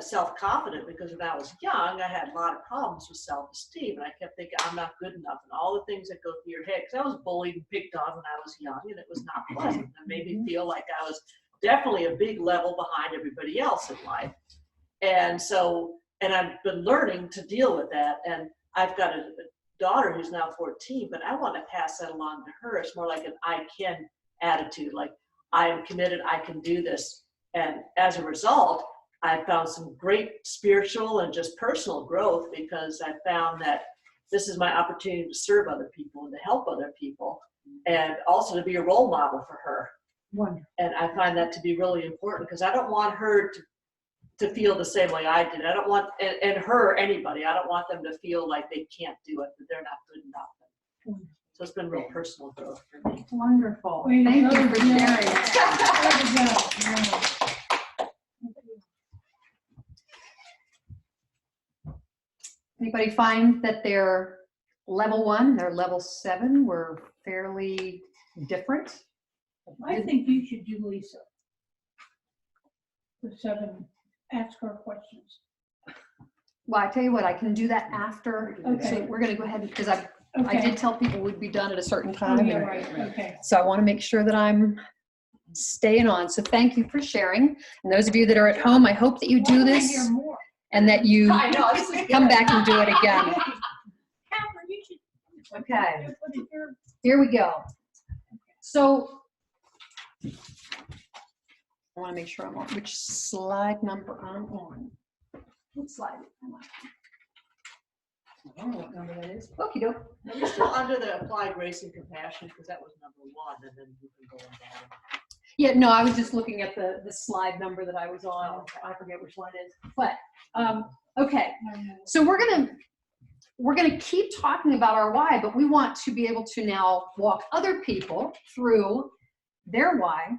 self-confident, because when I was young, I had a lot of problems with self-esteem, and I kept thinking I'm not good enough, and all the things that go through your head, because I was bullied and picked on when I was young, and it was not pleasant. It made me feel like I was definitely a big level behind everybody else in life. And so, and I've been learning to deal with that, and I've got a daughter who's now 14, but I want to pass that along to her. It's more like an I can attitude, like I am committed, I can do this. And as a result, I found some great spiritual and just personal growth, because I found that this is my opportunity to serve other people and to help other people, and also to be a role model for her. Wonderful. And I find that to be really important, because I don't want her to feel the same way I did. I don't want, and her, anybody, I don't want them to feel like they can't do it, that they're not good enough. So it's been real personal growth for me. Wonderful. Way to Thank go, you for Jill. sharing. Way to go. Anybody find that their level 1, their level 7 were fairly different? I think you should do Lisa. The 7, ask her questions. Well, I tell you what, I can do that after. Okay. So we're going to go ahead, because I Okay. did tell people we'd be done at a certain Oh, time. yeah, and right, okay. So I want to make sure that I'm staying on. So thank you for sharing. And those of you that are at home, I hope that you do Why don't I this hear more? and that you I know, this is come good. back and do it again. Catherine, you should. Okay. Just put it here. Here we go. So I want to make sure I'm on which slide number I'm on. What slide am I on? I don't know what number that is. Okey doke. You're still under the applied grace and compassion, because that was number 1, and then you can go on down. Yeah, no, I was just looking at the slide number that I was on. I forget which one it is. But okay, so we're gonna keep talking about our why, but we want to be able to now walk other people through their why,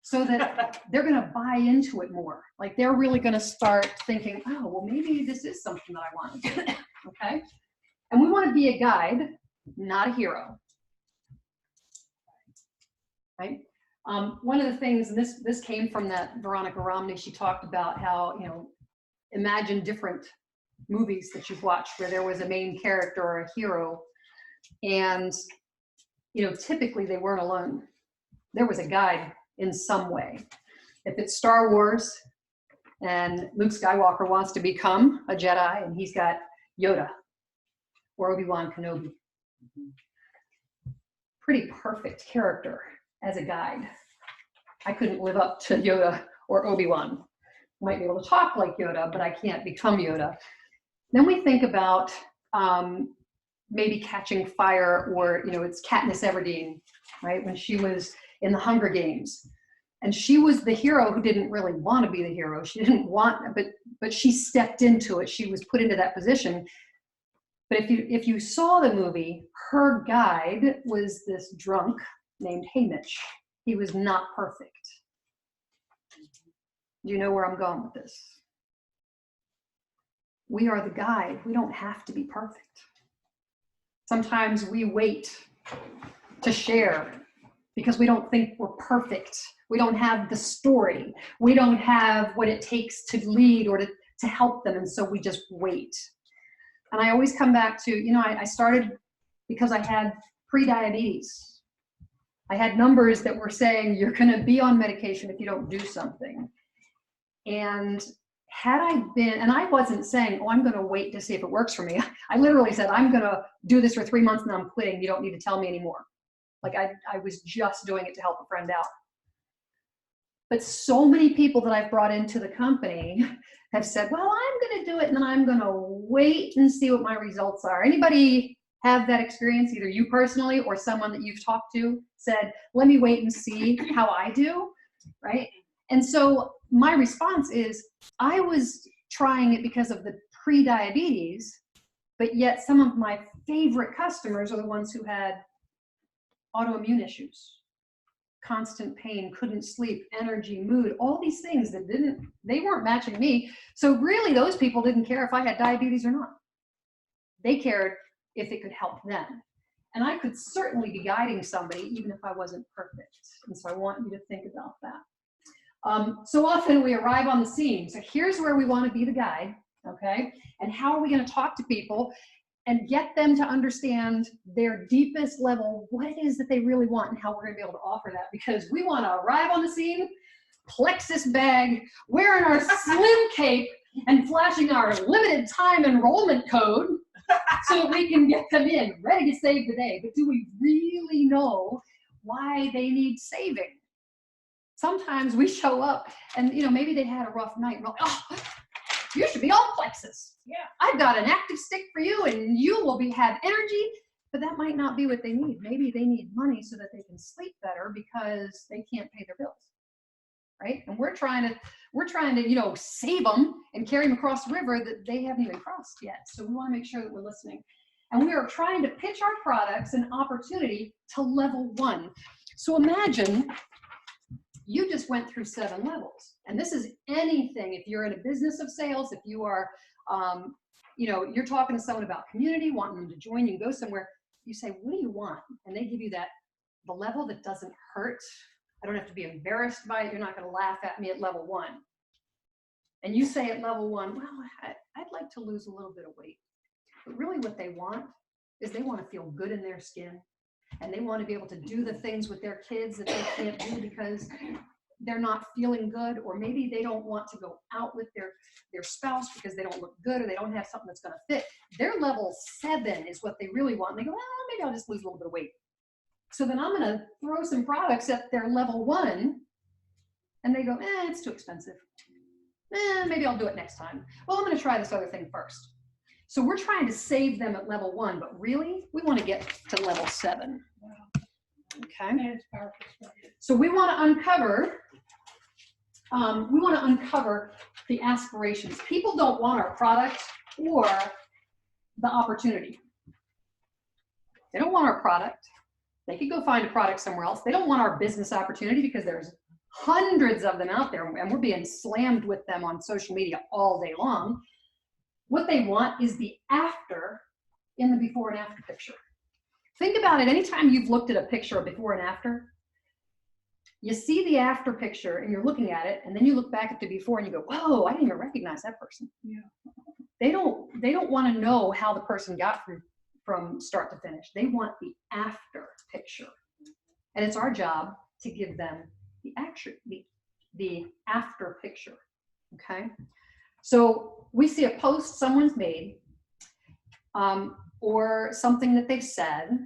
so that they're gonna buy into it more. Like they're really gonna start thinking, oh, well, maybe this is something that I want to do. Okay, and we want to be a guide, not a hero. Right? One of the things, and this came from that Veronica Romney, she talked about how, imagine different movies that you've watched where there was a main character or a hero, and, typically they weren't alone. There was a guide in some way. If it's Star Wars and Luke Skywalker wants to become a Jedi and he's got Yoda, or Obi-Wan Kenobi. Pretty perfect character as a guide. I couldn't live up to Yoda or Obi-Wan. Might be able to talk like Yoda, but I can't become Yoda. Then we think about maybe Catching Fire, or, you know, it's Katniss Everdeen, right? When she was in the Hunger Games. And she was the hero who didn't really want to be the hero. She didn't want, but she stepped into it. She was put into that position. But if you saw the movie, her guide was this drunk named Haymitch. He was not perfect. Do you know where I'm going with this? We are the guide. We don't have to be perfect. Sometimes we wait to share because we don't think we're perfect. We don't have the story. We don't have what it takes to lead or to help them. And so we just wait. And I always come back to, you know, I started because I had pre-diabetes. I had numbers that were saying you're going to be on medication if you don't do something. And had I been, and I wasn't saying, oh, I'm going to wait to see if it works for me. I literally said, I'm going to do this for 3 months and then I'm quitting. You don't need to tell me anymore. Like I was just doing it to help a friend out. But so many people that I've brought into the company have said, well, I'm going to do it and then I'm going to wait and see what my results are. Anybody have that experience, either you personally or someone that you've talked to said, let me wait and see how I do, right? And so my response is, I was trying it because of the pre-diabetes, but yet some of my favorite customers are the ones who had autoimmune issues, constant pain, couldn't sleep, energy, mood, all these things that they weren't matching me. So really those people didn't care if I had diabetes or not. They cared if it could help them. And I could certainly be guiding somebody even if I wasn't perfect. And so I want you to think about that. So often we arrive on the scene. So here's where we want to be the guide, okay? And how are we going to talk to people and get them to understand their deepest level, what it is that they really want and how we're going to be able to offer that. Because we want to arrive on the scene, Plexus bag, wearing our slim cape and flashing our limited time enrollment code so that we can get them in, ready to save the day. But do we really know why they need saving? Sometimes we show up and, you know, maybe they had a rough night. We're like, oh, you should be on Plexus. Yeah, I've got an active stick for you and you will have energy. But that might not be what they need. Maybe they need money so that they can sleep better because they can't pay their bills, right? And we're trying to, you know, save them and carry them across the river that they haven't even crossed yet. So we want to make sure that we're listening. And we are trying to pitch our products and opportunity to level 1. So imagine you just went through 7 levels. And this is anything, if you're in a business of sales, if you are, you know, you're talking to someone about community, wanting them to join you and go somewhere, you say, what do you want? And they give you the level that doesn't hurt. I don't have to be embarrassed by it. You're not going to laugh at me at level 1. And you say at level 1, well, I'd like to lose a little bit of weight. But really what they want is they want to feel good in their skin. And they want to be able to do the things with their kids that they can't do because they're not feeling good, or maybe they don't want to go out with their spouse because they don't look good or they don't have something that's going to fit. Their level 7 is what they really want. And they go, well, maybe I'll just lose a little bit of weight. So then I'm going to throw some products at their level 1 and they go, it's too expensive. Maybe I'll do it next time. Well, I'm going to try this other thing first. So we're trying to save them at level 1, but really we want to get to level 7. Okay. So we want to uncover the aspirations. People don't want our product or the opportunity. They don't want our product. They could go find a product somewhere else. They don't want our business opportunity because there's hundreds of them out there and we're being slammed with them on social media all day long. What they want is the after in the before and after picture. Think about it. Anytime you've looked at a picture of before and after, you see the after picture and you're looking at it, and then you look back at the before and you go, whoa, I didn't even recognize that person. Yeah. They don't want to know how the person got from start to finish. They want the after picture. And it's our job to give them the after picture. Okay? So we see a post someone's made. or something that they've said.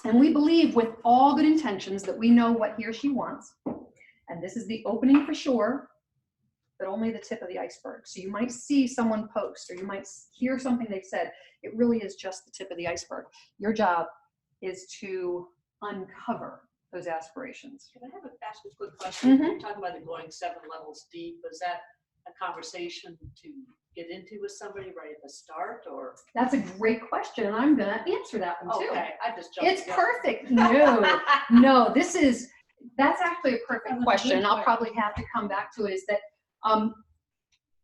And we believe with all good intentions that we know what he or she wants. And this is the opening for sure, but only the tip of the iceberg. So you might see someone post, or you might hear something they've said. It really is just the tip of the iceberg. Your job is to uncover those aspirations. Can I ask a quick question? Mhm. You're talking about it going 7 levels deep. Was that a conversation to get into with somebody right at the start, or? That's a great question, and I'm gonna answer that one too. Okay, I just jumped. It's the gun. perfect. No, that's actually a perfect question. And I'll probably have to come back to it, is that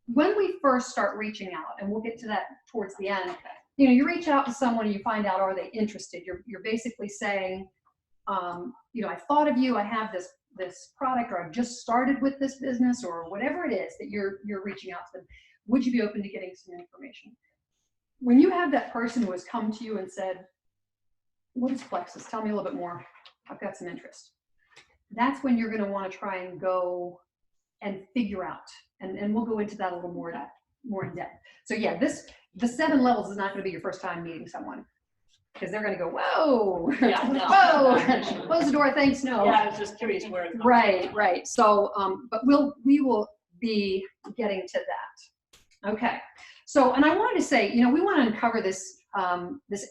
when we first start reaching out, and we'll get to that towards the end, you know, you reach out to someone and you find out, are they interested? You're basically saying, you know, I thought of you, I have this product, or I've just started with this business, or whatever it is that you're reaching out to them. Would you be open to getting some information? When you have that person who has come to you and said, what is Plexus? Tell me a little bit more. I've got some interest. That's when you're going to want to try and go and figure out, and we'll go into that a little more in depth. So yeah, the 7 levels is not going to be your first time meeting someone, because they're going to go, whoa, Yeah, no. whoa, close the door, thanks, no. Yeah, I was just curious where it comes Right. So, but we will be getting to that. Okay. So, and I wanted to say, you know, we want to uncover this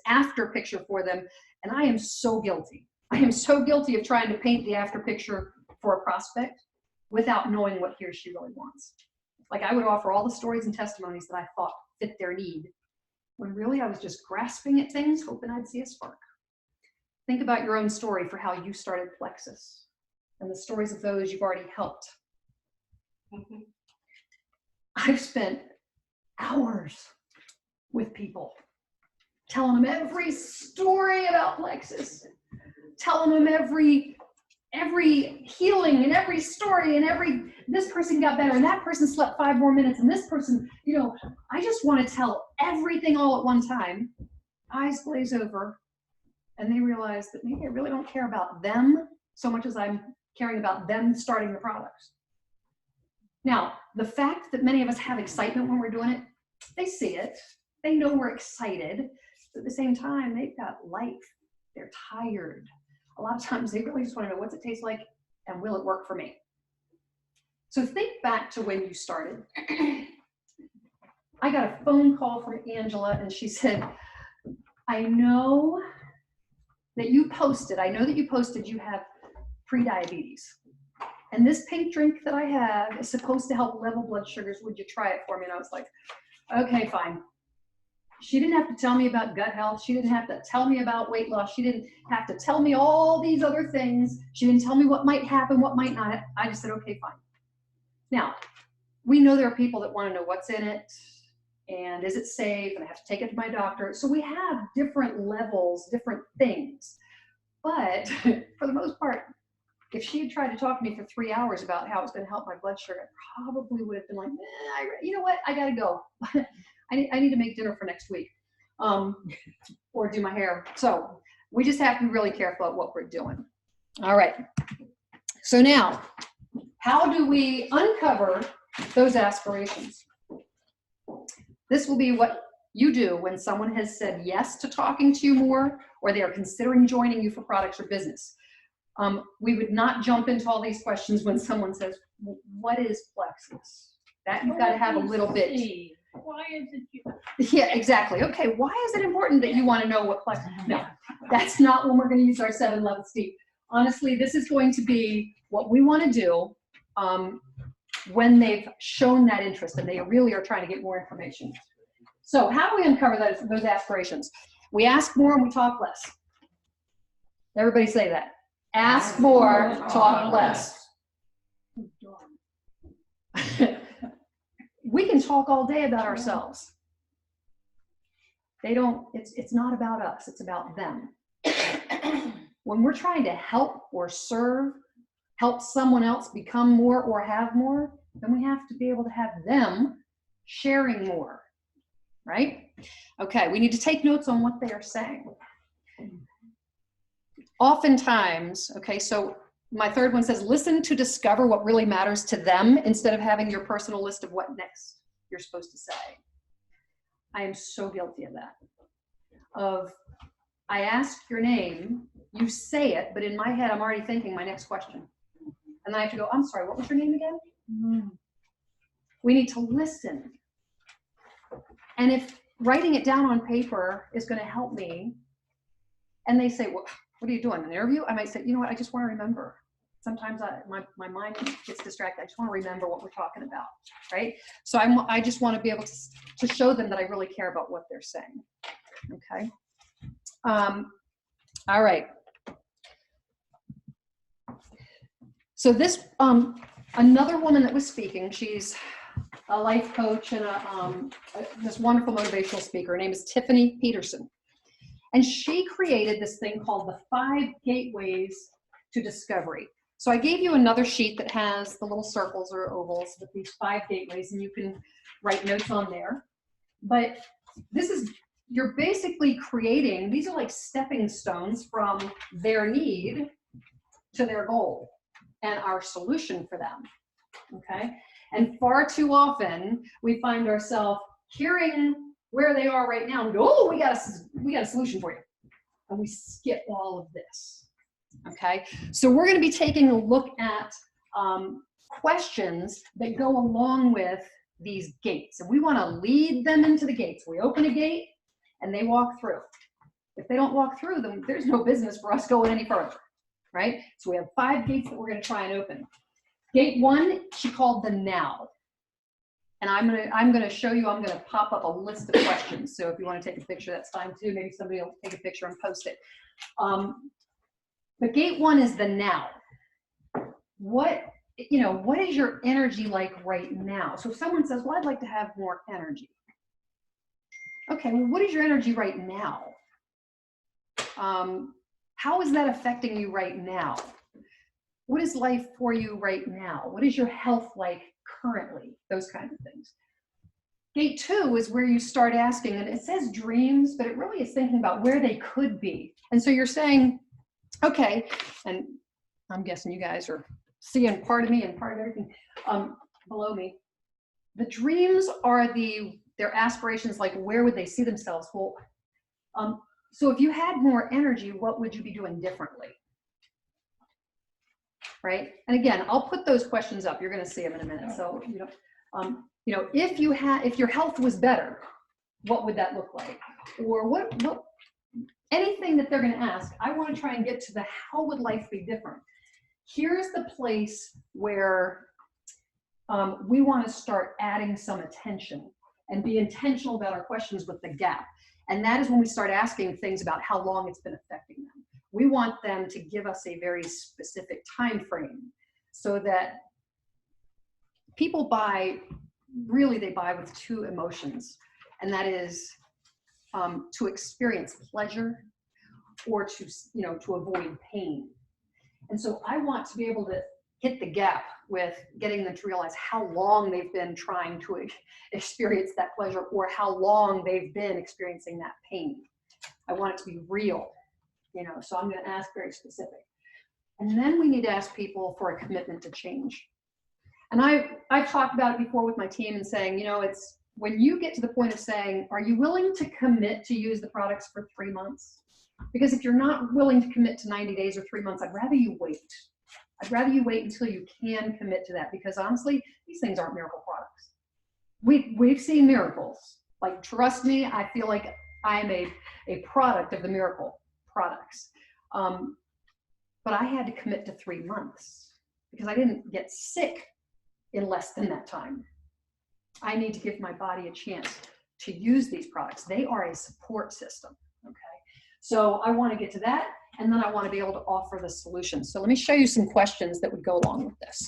after picture for them, and I am so guilty. I am so guilty of trying to paint the after picture for a prospect without knowing what he or she really wants. Like, I would offer all the stories and testimonies that I thought fit their need, when really I was just grasping at things, hoping I'd see a spark. Think about your own story for how you started Plexus, and the stories of those you've already helped. Mhm. I've spent hours with people, telling them every story about Plexus, telling them every healing and every story, and this person got better, and that person slept 5 more minutes, and this person, you know, I just want to tell everything all at one time. Eyes glaze over, and they realize that maybe I really don't care about them so much as I'm caring about them starting the products. Now, the fact that many of us have excitement when we're doing it, they see it, they know we're excited, but at the same time, they've got life, they're tired. A lot of times they really just want to know, what's it taste like, and will it work for me? So think back to when you started. I got a phone call from Angela, and she said, I know that you posted you have pre-diabetes. And this pink drink that I have is supposed to help level blood sugars. Would you try it for me? And I was like, okay, fine. She didn't have to tell me about gut health. She didn't have to tell me about weight loss. She didn't have to tell me all these other things. She didn't tell me what might happen, what might not. I just said, okay, fine. Now, we know there are people that want to know what's in it, and is it safe, and I have to take it to my doctor. So we have different levels, different things. But for the most part, if she had tried to talk to me for 3 hours about how it's going to help my blood sugar, I probably would have been like, you know what, I got to go. I need to make dinner for next week, or do my hair. So we just have to be really careful at what we're doing. All right. So now, how do we uncover those aspirations? This will be what you do when someone has said yes to talking to you more, or they are considering joining you for products or business. We would not jump into all these questions when someone says, what is Plexus? That you've got to have a little bit. Why is it you? Yeah, exactly. Okay, why is it important that you want to know what Plexus? No, that's not when we're going to use our 7 levels deep. Honestly, this is going to be what we want to do when they've shown that interest and they really are trying to get more information. So how do we uncover those aspirations? We ask more and we talk less. Everybody say that. Ask more, talk less. We can talk all day about ourselves. They don't, it's not about us, it's about them. When we're trying to help or serve, help someone else become more or have more, then we have to be able to have them sharing more, right? Okay, we need to take notes on what they are saying. Oftentimes, okay, so my 3rd one says, listen to discover what really matters to them instead of having your personal list of what next you're supposed to say. I am so guilty of that. of, I ask your name, you say it, but in my head, I'm already thinking my next question. And then I have to go, I'm sorry, what was your name again? We need to listen. And if writing it down on paper is going to help me, and they say, well, what are you doing, an interview? I might say, you know what, I just want to remember. Sometimes my mind gets distracted. I just want to remember what we're talking about, right? So I just want to be able to show them that I really care about what they're saying, okay? All right. So this, another woman that was speaking, she's a life coach and this wonderful motivational speaker. Her name is Tiffany Peterson. And she created this thing called the 5 Gateways to Discovery. So I gave you another sheet that has the little circles or ovals with these 5 gateways, and you can write notes on there. But this is, you're basically creating, these are like stepping stones from their need to their goal and our solution for them, okay? And far too often, we find ourselves hearing where they are right now and go, oh, we got a solution for you. And we skip all of this, okay? So we're gonna be taking a look at questions that go along with these gates. And we wanna lead them into the gates. We open a gate and they walk through. If they don't walk through them, there's no business for us going any further, right? So we have 5 gates that we're gonna try and open. Gate 1, she called the now. And I'm gonna show you, I'm gonna pop up a list of questions. So if you wanna take a picture, that's fine too. Maybe somebody will take a picture and post it. But gate 1 is the now. What is your energy like right now? So if someone says, well, I'd like to have more energy. Okay, well, what is your energy right now? How is that affecting you right now? What is life for you right now? What is your health like currently? Those kinds of things. Gate 2 is where you start asking, and it says dreams, but it really is thinking about where they could be. And so you're saying, okay, and I'm guessing you guys are seeing part of me and part of everything below me. The dreams are their aspirations, like where would they see themselves? Well, so if you had more energy, what would you be doing differently? Right? And again, I'll put those questions up. You're going to see them in a minute. So, if your health was better, what would that look like? Or what anything that they're going to ask, I want to try and get to the how would life be different? Here's the place where we want to start adding some attention and be intentional about our questions with the gap. And that is when we start asking things about how long it's been affecting them. We want them to give us a very specific time frame so that people buy with 2 emotions, and that is to experience pleasure or to avoid pain. And so I want to be able to hit the gap with getting them to realize how long they've been trying to experience that pleasure or how long they've been experiencing that pain. I want it to be real. So I'm going to ask very specific. And then we need to ask people for a commitment to change. And I've talked about it before with my team and saying, it's when you get to the point of saying, are you willing to commit to use the products for 3 months? Because if you're not willing to commit to 90 days or 3 months, I'd rather you wait. I'd rather you wait until you can commit to that, because honestly, these things aren't miracle products. We've seen miracles. Like, trust me, I feel like I'm a product of the miracle products. But I had to commit to 3 months because I didn't get sick in less than that time. I need to give my body a chance to use these products. They are a support system, okay? So I want to get to that, and then I want to be able to offer the solution. So let me show you some questions that would go along with this.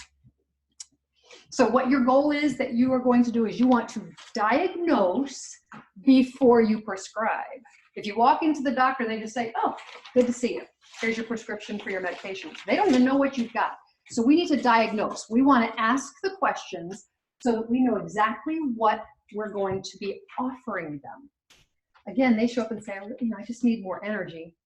So what your goal is that you are going to do is you want to diagnose before you prescribe. If you walk into the doctor, they just say, oh, good to see you. Here's your prescription for your medication. They don't even know what you've got. So we need to diagnose. We want to ask the questions so that we know exactly what we're going to be offering them. Again, they show up and say, I just need more energy.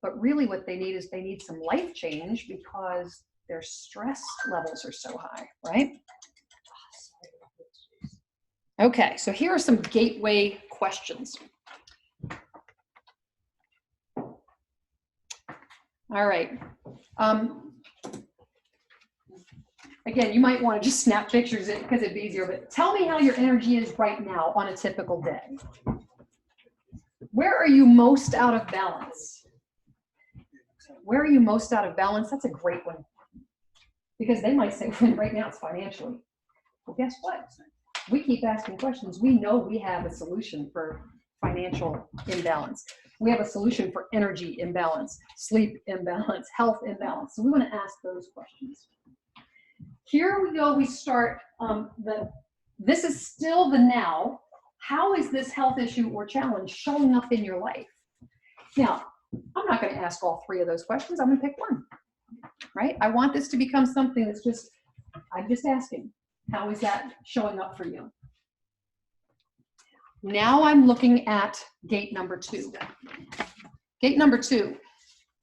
But really what they need is they need some life change because their stress levels are so high, right? Okay, so here are some gateway questions. All right. Again, you might want to just snap pictures because it'd be easier, but tell me how your energy is right now on a typical day. Where are you most out of balance? Where are you most out of balance? That's a great one. Because they might say, well, right now it's financially. Well, guess what? We keep asking questions. We know we have a solution for financial imbalance. We have a solution for energy imbalance, sleep imbalance, health imbalance. So we want to ask those questions. Here we go, we start, this is still the now. How is this health issue or challenge showing up in your life? Now, I'm not going to ask all three of those questions. I'm going to pick one, right? I want this to become something that's just, I'm just asking, how is that showing up for you? Now I'm looking at gate number 2. Gate number 2.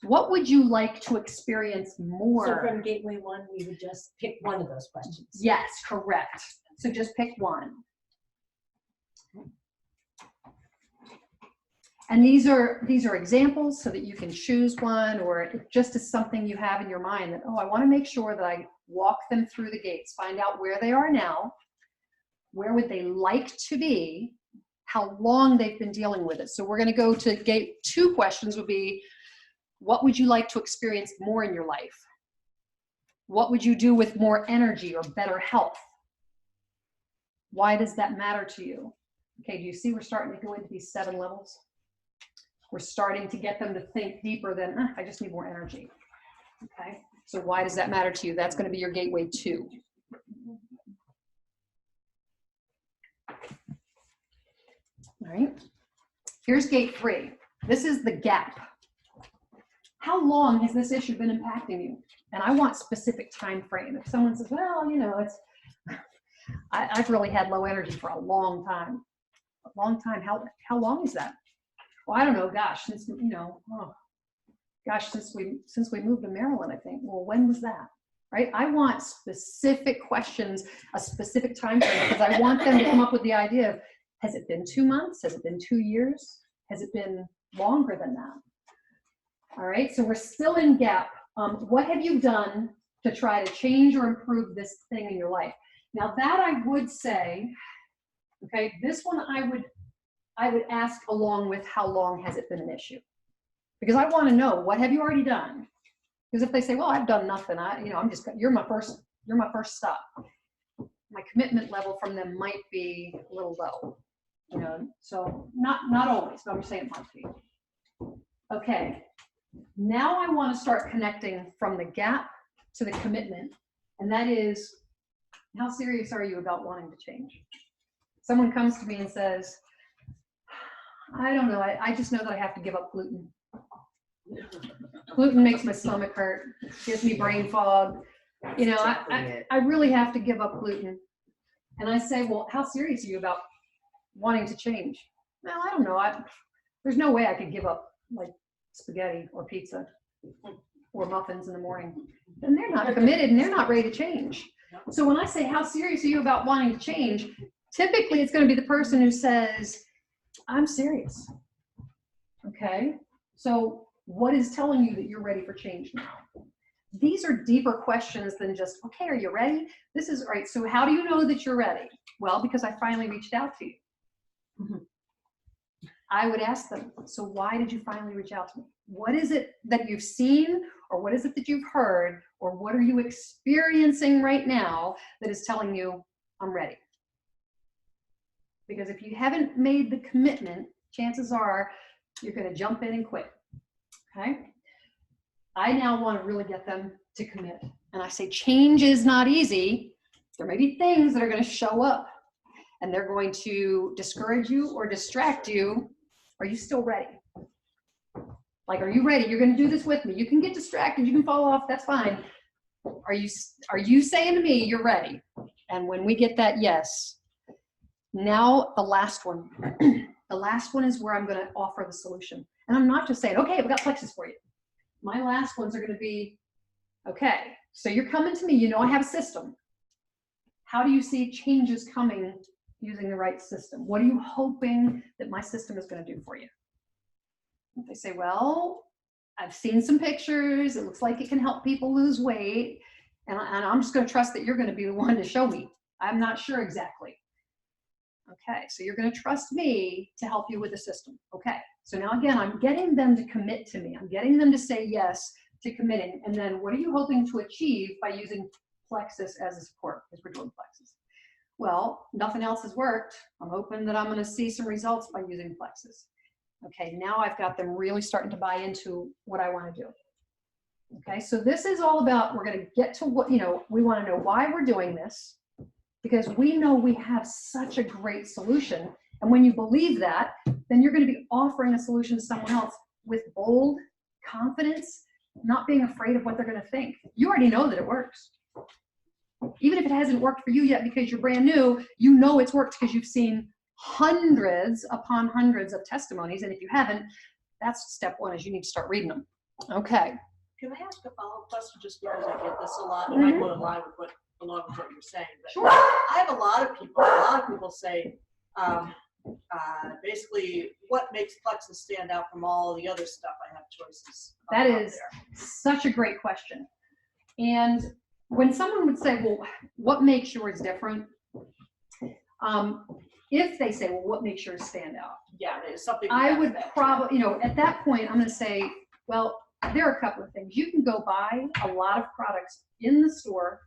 What would you like to experience more? So from gateway 1, we would just pick one of those questions. Yes, correct. So just pick one. And these are examples so that you can choose one, or it just is something you have in your mind that, oh, I want to make sure that I walk them through the gates, find out where they are now, where would they like to be, how long they've been dealing with it. So we're going to go to gate 2 questions would be, what would you like to experience more in your life? What would you do with more energy or better health? Why does that matter to you? Okay, do you see we're starting to go into these 7 levels? We're starting to get them to think deeper than, I just need more energy. Okay, so why does that matter to you? That's going to be your gateway 2. All right, here's gate 3. This is the gap. How long has this issue been impacting you? And I want specific time frame. If someone says, well, you know, it's, I've really had low energy for a long time. A long time, how long is that? Well, I don't know, gosh, since, you know, since we moved to Maryland, I think. Well, when was that? Right? I want specific questions, a specific time frame, because I want them to come up with the idea of, has it been 2 months? Has it been 2 years? Has it been longer than that? All right, so we're still in gap. What have you done to try to change or improve this thing in your life? Now that I would say, okay, this one I would ask along with how long has it been an issue? Because I want to know, what have you already done? Because if they say, well, I've done nothing, you're my first stop. My commitment level from them might be a little low, you know, so not always, but I'm saying it might be. Okay, now I want to start connecting from the gap to the commitment, and that is, how serious are you about wanting to change? Someone comes to me and says, I don't know, I just know that I have to give up gluten. Gluten makes my stomach hurt, gives me brain fog. You know, I really have to give up gluten. And I say, well, how serious are you about wanting to change? Well, I don't know. There's no way I could give up like spaghetti or pizza or muffins in the morning. And they're not committed and they're not ready to change. So when I say, how serious are you about wanting to change? Typically it's going to be the person who says, I'm serious. Okay. So what is telling you that you're ready for change now? These are deeper questions than just, okay, are you ready? This is, all right, so how do you know that you're ready? Well, because I finally reached out to you. I would ask them, so why did you finally reach out to me? What is it that you've seen, or what is it that you've heard, or what are you experiencing right now that is telling you I'm ready? Because if you haven't made the commitment, chances are you're going to jump in and quit. Okay? I now want to really get them to commit. And I say, change is not easy. There may be things that are going to show up and they're going to discourage you or distract you. Are you still ready? Like, are you ready? You're going to do this with me. You can get distracted. You can fall off. That's fine. Are you saying to me, you're ready? And when we get that yes, now the last one. The last one is where I'm going to offer the solution. And I'm not just saying, okay, we got Plexus for you. My last ones are going to be, okay, so you're coming to me, you know I have a system. How do you see changes coming using the right system? What are you hoping that my system is going to do for you? If they say, well, I've seen some pictures. It looks like it can help people lose weight. And I'm just going to trust that you're going to be the one to show me. I'm not sure exactly. Okay, so you're going to trust me to help you with the system. Okay, so now again, I'm getting them to commit to me. I'm getting them to say yes to committing. And then what are you hoping to achieve by using Plexus as a support? Because we're doing Plexus. Well, nothing else has worked. I'm hoping that I'm going to see some results by using Plexus. Okay, now I've got them really starting to buy into what I want to do. Okay, so this is all about, we're going to get to what, you know, we want to know why we're doing this, because we know we have such a great solution. And when you believe that, then you're going to be offering a solution to someone else with bold confidence, not being afraid of what they're going to think. You already know that it works. Even if it hasn't worked for you yet because you're brand new, you know it's worked because you've seen hundreds upon hundreds of testimonies. And if you haven't, that's step one, is you need to start reading them. Okay. Can I ask a follow-up question, just because I get this a lot, and I go in line with what, along with what you're saying, but Sure. I have a lot of people say, basically, what makes Plexus stand out from all the other stuff I have choices That out is there? such a great question. And when someone would say, well, what makes yours different? If they say, well, what makes yours stand out? Yeah, there's something. I would probably, you know, at that point, I'm going to say, well, there are a couple of things. You can go buy a lot of products in the store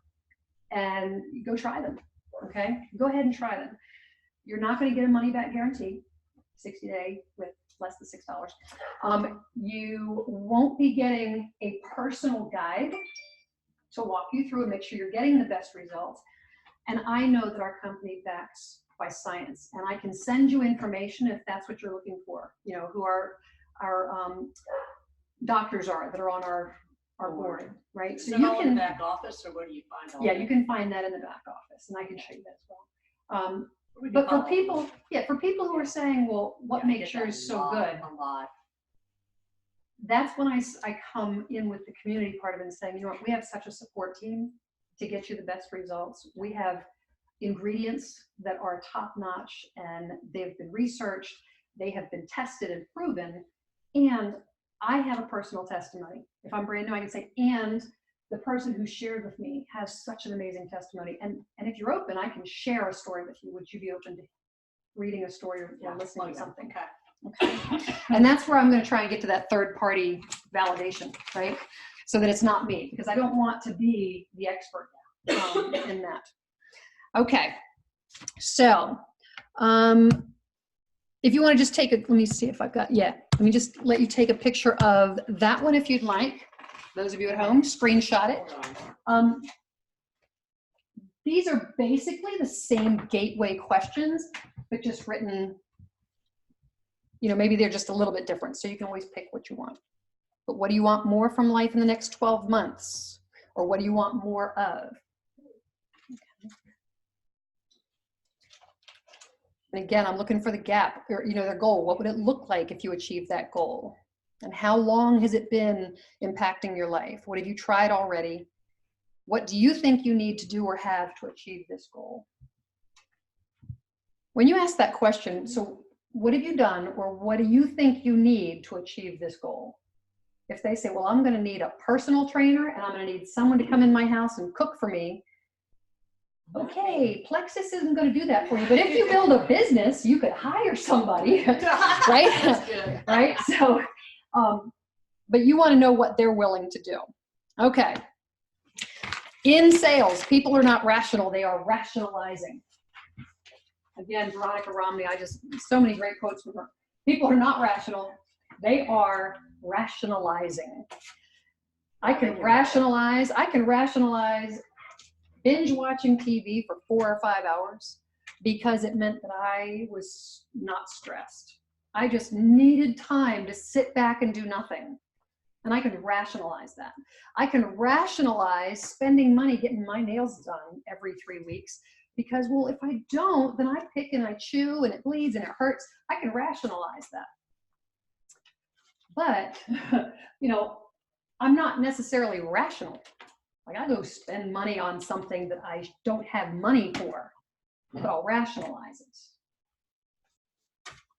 and go try them. Okay, go ahead and try them. You're not going to get a money back guarantee, 60-day with less than $6. You won't be getting a personal guide to walk you through and make sure you're getting the best results. And I know that our company backs by science, and I can send you information if that's what you're looking for, you know, who our doctors are that are on our board, right? Is So it you all in can, the back office, or where do you find all yeah, that? you can find that in the back office, and I can show you that as well. Where do you But for find all people, that? yeah, for people who are saying, well, what Yeah, I makes get that yours a so lot, good? A lot. That's when I come in with the community part of it and saying, you know what, we have such a support team to get you the best results. We have ingredients that are top notch, and they've been researched, they have been tested and proven, and I have a personal testimony. If I'm brand new, I can say, and the person who shared with me has such an amazing testimony. And if you're open, I can share a story with you. Would you be open to reading a story or listening to something? Okay. Okay. And that's where I'm going to try and get to that third party validation, right? So that it's not me, because I don't want to be the expert in that. Okay. So, if you want to just take a, let me see if I've got, yeah, let me just let you take a picture of that one if you'd like. Those of you at home, screenshot it. These are basically the same gateway questions, but just written, you know, maybe they're just a little bit different. So you can always pick what you want. But what do you want more from life in the next 12 months? Or what do you want more of? And again, I'm looking for the gap, or, you know, their goal. What would it look like if you achieved that goal? And how long has it been impacting your life? What have you tried already? What do you think you need to do or have to achieve this goal? When you ask that question, so what have you done, or what do you think you need to achieve this goal? If they say, well, I'm going to need a personal trainer, and I'm going to need someone to come in my house and cook for me. Okay, Plexus isn't going to do that for you, but if you build a business, you could hire somebody, right? That's good. Right? So, but you want to know what they're willing to do. Okay. In sales, people are not rational, they are rationalizing. Again, Veronica Romney, so many great quotes from her. People are not rational, they are rationalizing. I can rationalize binge watching TV for 4 or 5 hours because it meant that I was not stressed. I just needed time to sit back and do nothing. And I can rationalize that. I can rationalize spending money getting my nails done every 3 weeks because, well, if I don't, then I pick and I chew and it bleeds and it hurts. I can rationalize that. But, you know, I'm not necessarily rational. Like, I go spend money on something that I don't have money for, but I'll rationalize it.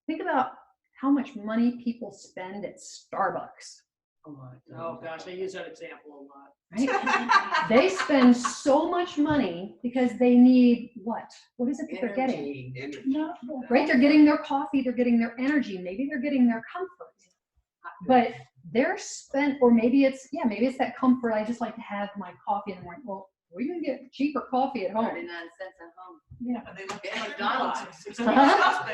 Think about how much money people spend at Starbucks. Oh, gosh, I use that example a lot. right? They spend so much money because they need what? What is it that they're getting? No, Right? They're getting their coffee, they're getting their energy, maybe they're getting their comfort. But they're spent, or maybe it's that comfort. I just like to have my coffee in the morning. Well, we can get cheaper coffee at home. 39 cents at home. Yeah. They look at McDonald's. Uh-huh.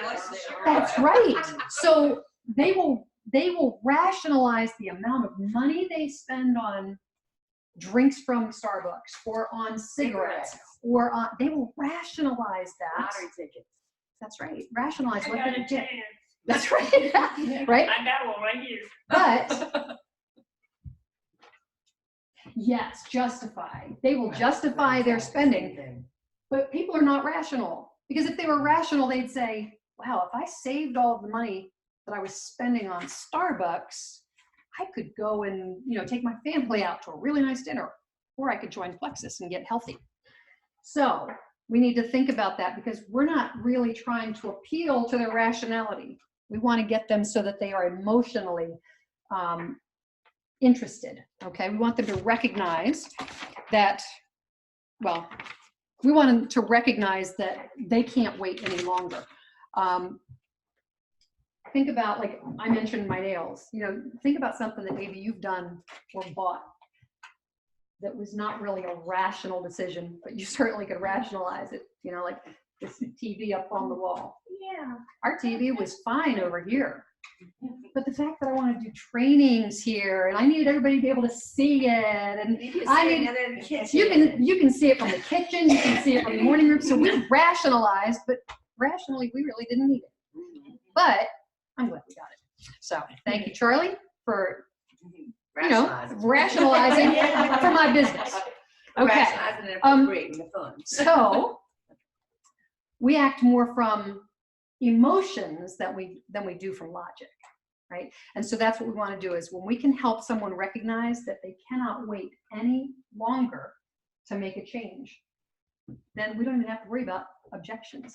That's right. So they will rationalize the amount of money they spend on drinks from Starbucks or on cigarettes or on, they will rationalize that. Lottery tickets. That's right. Rationalize I what got they a get. chance. That's right. Right? I got one right here. But yes, justify. They will justify their spending. But people are not rational, because if they were rational, they'd say, wow, if I saved all of the money that I was spending on Starbucks, I could go and, take my family out to a really nice dinner, or I could join Plexus and get healthy. So we need to think about that, because we're not really trying to appeal to their rationality. We want to get them so that they are emotionally interested, okay? We want them to recognize that, well, we want them to recognize that they can't wait any longer. Think about, like I mentioned, my nails. Think about something that maybe you've done or bought that was not really a rational decision, but you certainly could rationalize it. Like this TV up on the wall. Yeah, our TV was fine over here. But the fact that I want to do trainings here and I needed everybody to be able to see it, and you can see it from the kitchen, you can see it from the morning room. So we rationalized, but rationally we really didn't need it. But I'm glad we got it. So thank you, Charlie, for rationalizing for my business. Okay. So we act more from emotions than we do from logic, right? And so that's what we want to do, is when we can help someone recognize that they cannot wait any longer to make a change, then we don't even have to worry about objections,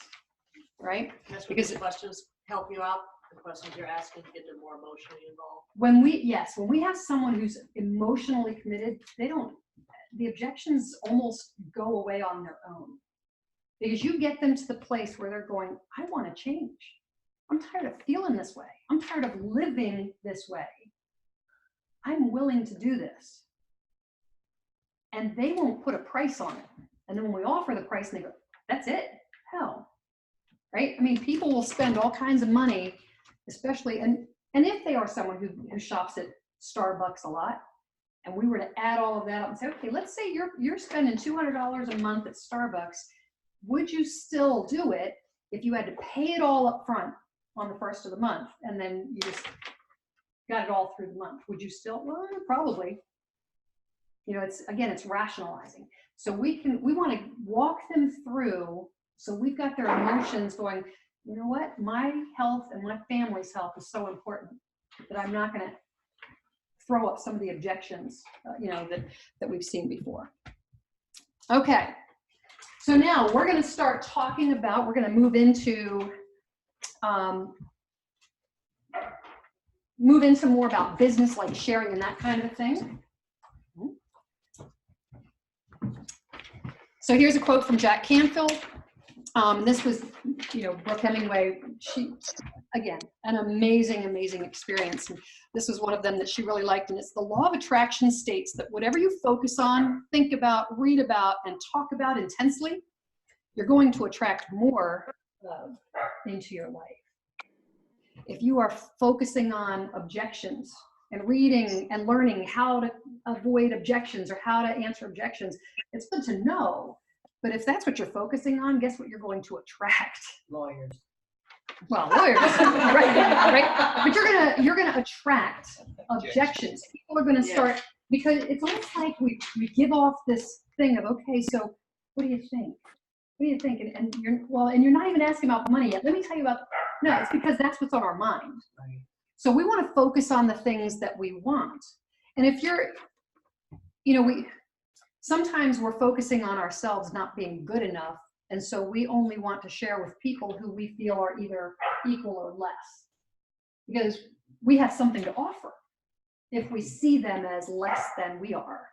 right? Because the questions help you out, the questions you're asking get them more emotionally involved. When we have someone who's emotionally committed, the objections almost go away on their own. Because you get them to the place where they're going, I want to change. I'm tired of feeling this way. I'm tired of living this way. I'm willing to do this. And they won't put a price on it. And then when we offer the price, they go, that's it? Hell. Right? I mean, people will spend all kinds of money, especially, and if they are someone who shops at Starbucks a lot, and we were to add all of that up and say, okay, let's say you're spending $200 a month at Starbucks. Would you still do it if you had to pay it all up front on the first of the month and then you just got it all through the month? Would you still? Well, probably. It's rationalizing. So we want to walk them through, so we've got their emotions going, you know what, my health and my family's health is so important that I'm not going to throw up some of the objections, that we've seen before. Okay. So now we're going to start talking about, we're going to move into more about business, like sharing and that kind of thing. So here's a quote from Jack Canfield. This was, Brooke Hemingway. She, again, an amazing, amazing experience. And this was one of them that she really liked. And it's the law of attraction states that whatever you focus on, think about, read about, and talk about intensely, you're going to attract more into your life. If you are focusing on objections and reading and learning how to avoid objections or how to answer objections, it's good to know. But if that's what you're focusing on, guess what you're going to attract? Lawyers. Well, lawyers, right? But you're gonna attract objections. People are gonna start, because it's almost like we give off this thing of, okay, so what do you think? What do you think? And you're not even asking about money yet. Let me tell you about. No, it's because that's what's on our mind. Right. So we want to focus on the things that we want. And if you're, sometimes we're focusing on ourselves not being good enough. And so we only want to share with people who we feel are either equal or less, because we have something to offer. if we see them as less than we are.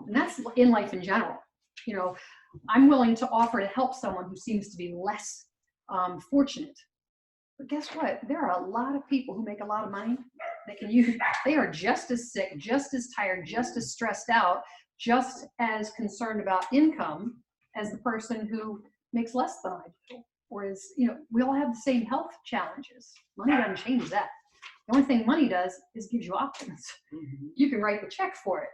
And that's in life in general. You know, I'm willing to offer to help someone who seems to be less fortunate. But guess what? There are a lot of people who make a lot of money. They are just as sick, just as tired, just as stressed out, just as concerned about income as the person who makes less than I do. Or is, you know, we all have the same health challenges. Money doesn't change that. The only thing money does is gives you options. You can write the check for it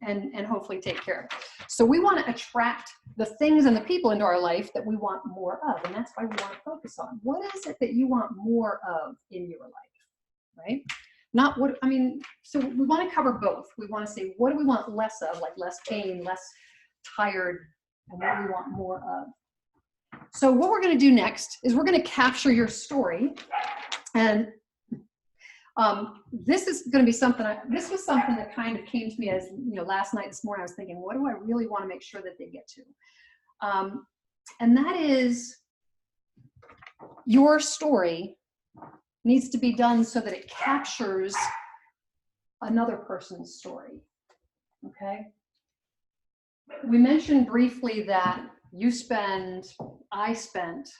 and hopefully take care of it. So we want to attract the things and the people into our life that we want more of. And that's why we want to focus on what is it that you want more of in your life, right? Not what, I mean, so we want to cover both. We want to say, what do we want less of, like less pain, less tired, and what do we want more of? So what we're going to do next is we're going to capture your story. And this is going to be something, this was something that kind of came to me as, you know, last night, this morning, I was thinking, what do I really want to make sure that they get to? And that is your story needs to be done so that it captures another person's story, okay? We mentioned briefly that I spent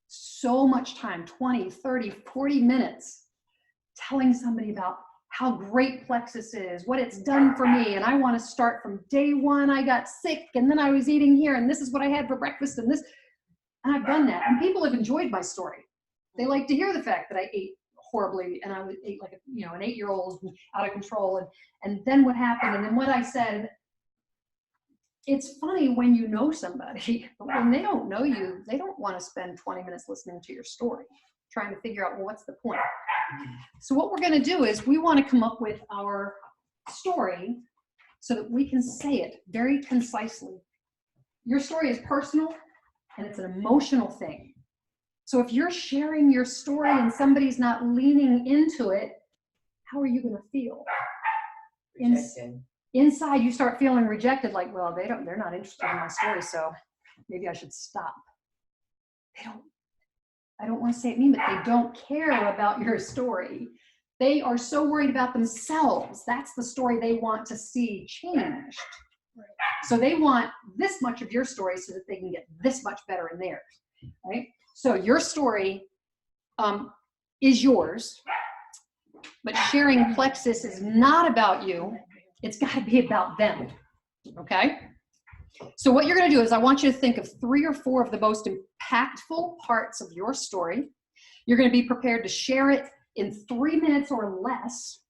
so much time, 20, 30, 40 minutes telling somebody about how great Plexus is, what it's done for me, and I want to start from day one. I got sick, and then I was eating here, and this is what I had for breakfast, and this, and I've done that, and people have enjoyed my story. They like to hear the fact that I ate horribly, and I ate like an 8-year-old out of control, and then what happened, and then what I said. It's funny when you know somebody, but when they don't know you, they don't want to spend 20 minutes listening to your story, trying to figure out, well, what's the point? So what we're going to do is we want to come up with our story so that we can say it very concisely. Your story is personal and it's an emotional thing. So if you're sharing your story and somebody's not leaning into it, how are you going to feel? Inside you start feeling rejected, like, well, they're not interested in my story, so maybe I should stop. I don't want to say it mean, but they don't care about your story. They are so worried about themselves. That's the story they want to see changed. So they want this much of your story so that they can get this much better in theirs, right? So your story is yours, but sharing Plexus is not about you. It's got to be about them, okay? So what you're going to do is I want you to think of 3 or 4 of the most impactful parts of your story. You're going to be prepared to share it in 3 minutes or less,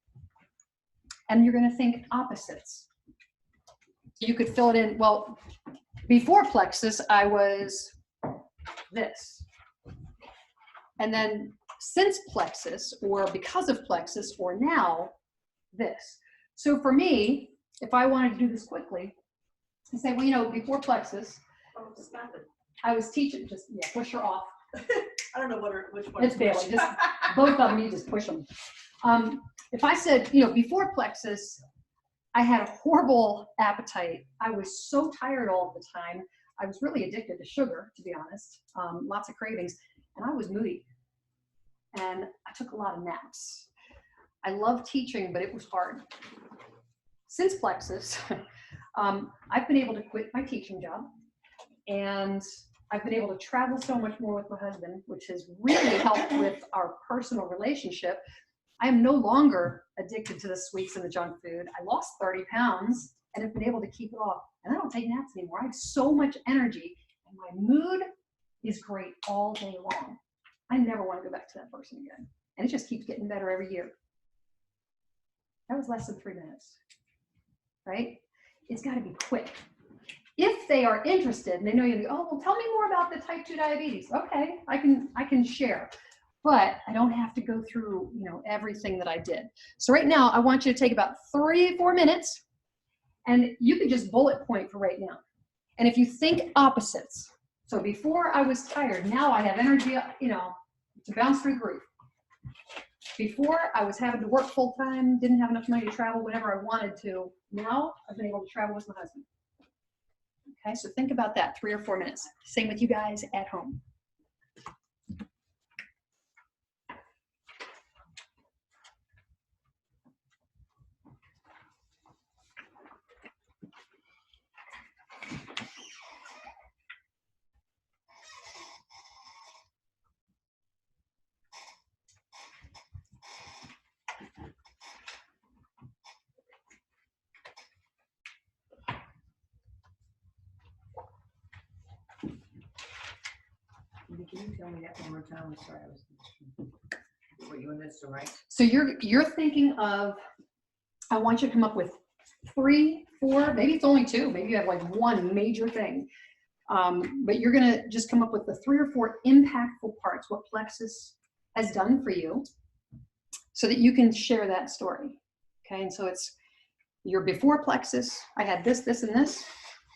and you're going to think opposites. You could fill it in, well, before Plexus, I was this. And then since Plexus, or because of Plexus, or now, this. So for me, if I wanted to do this quickly, I say, well, you know, before Plexus, I was teaching, push her off. I don't know which one. It's Bailey, just both of them, you just push them. If I said, you know, before Plexus, I had a horrible appetite. I was so tired all the time. I was really addicted to sugar, to be honest, lots of cravings, and I was moody. And I took a lot of naps. I love teaching, but it was hard. Since Plexus, I've been able to quit my teaching job, and I've been able to travel so much more with my husband, which has really helped with our personal relationship. I am no longer addicted to the sweets and the junk food. I lost 30 pounds and have been able to keep it off. And I don't take naps anymore. I have so much energy, and my mood is great all day long. I never want to go back to that person again. And it just keeps getting better every year. That was less than 3 minutes, right? It's got to be quick. If they are interested and they know you, oh, well, tell me more about the type 2 diabetes. Okay, I can share, but I don't have to go through, you know, everything that I did. So right now, I want you to take about 3 or 4 minutes, and you can just bullet point for right now. And if you think opposites, so before I was tired, now I have energy, you know, to bounce through the roof. Before I was having to work full time, didn't have enough money to travel whenever I wanted to. Now I've been able to travel with my husband. Okay, so think about that, 3 or 4 minutes. Same with you guys at home. Wendy, can you tell me that one more time? I'm sorry, I was. What you missed, right? So you're thinking of, I want you to come up with 3, 4, maybe it's only 2, maybe you have like one major thing. But you're gonna just come up with the 3 or 4 impactful parts, what Plexus has done for you, so that you can share that story. Okay, and so it's your before Plexus, I had this, this, and this.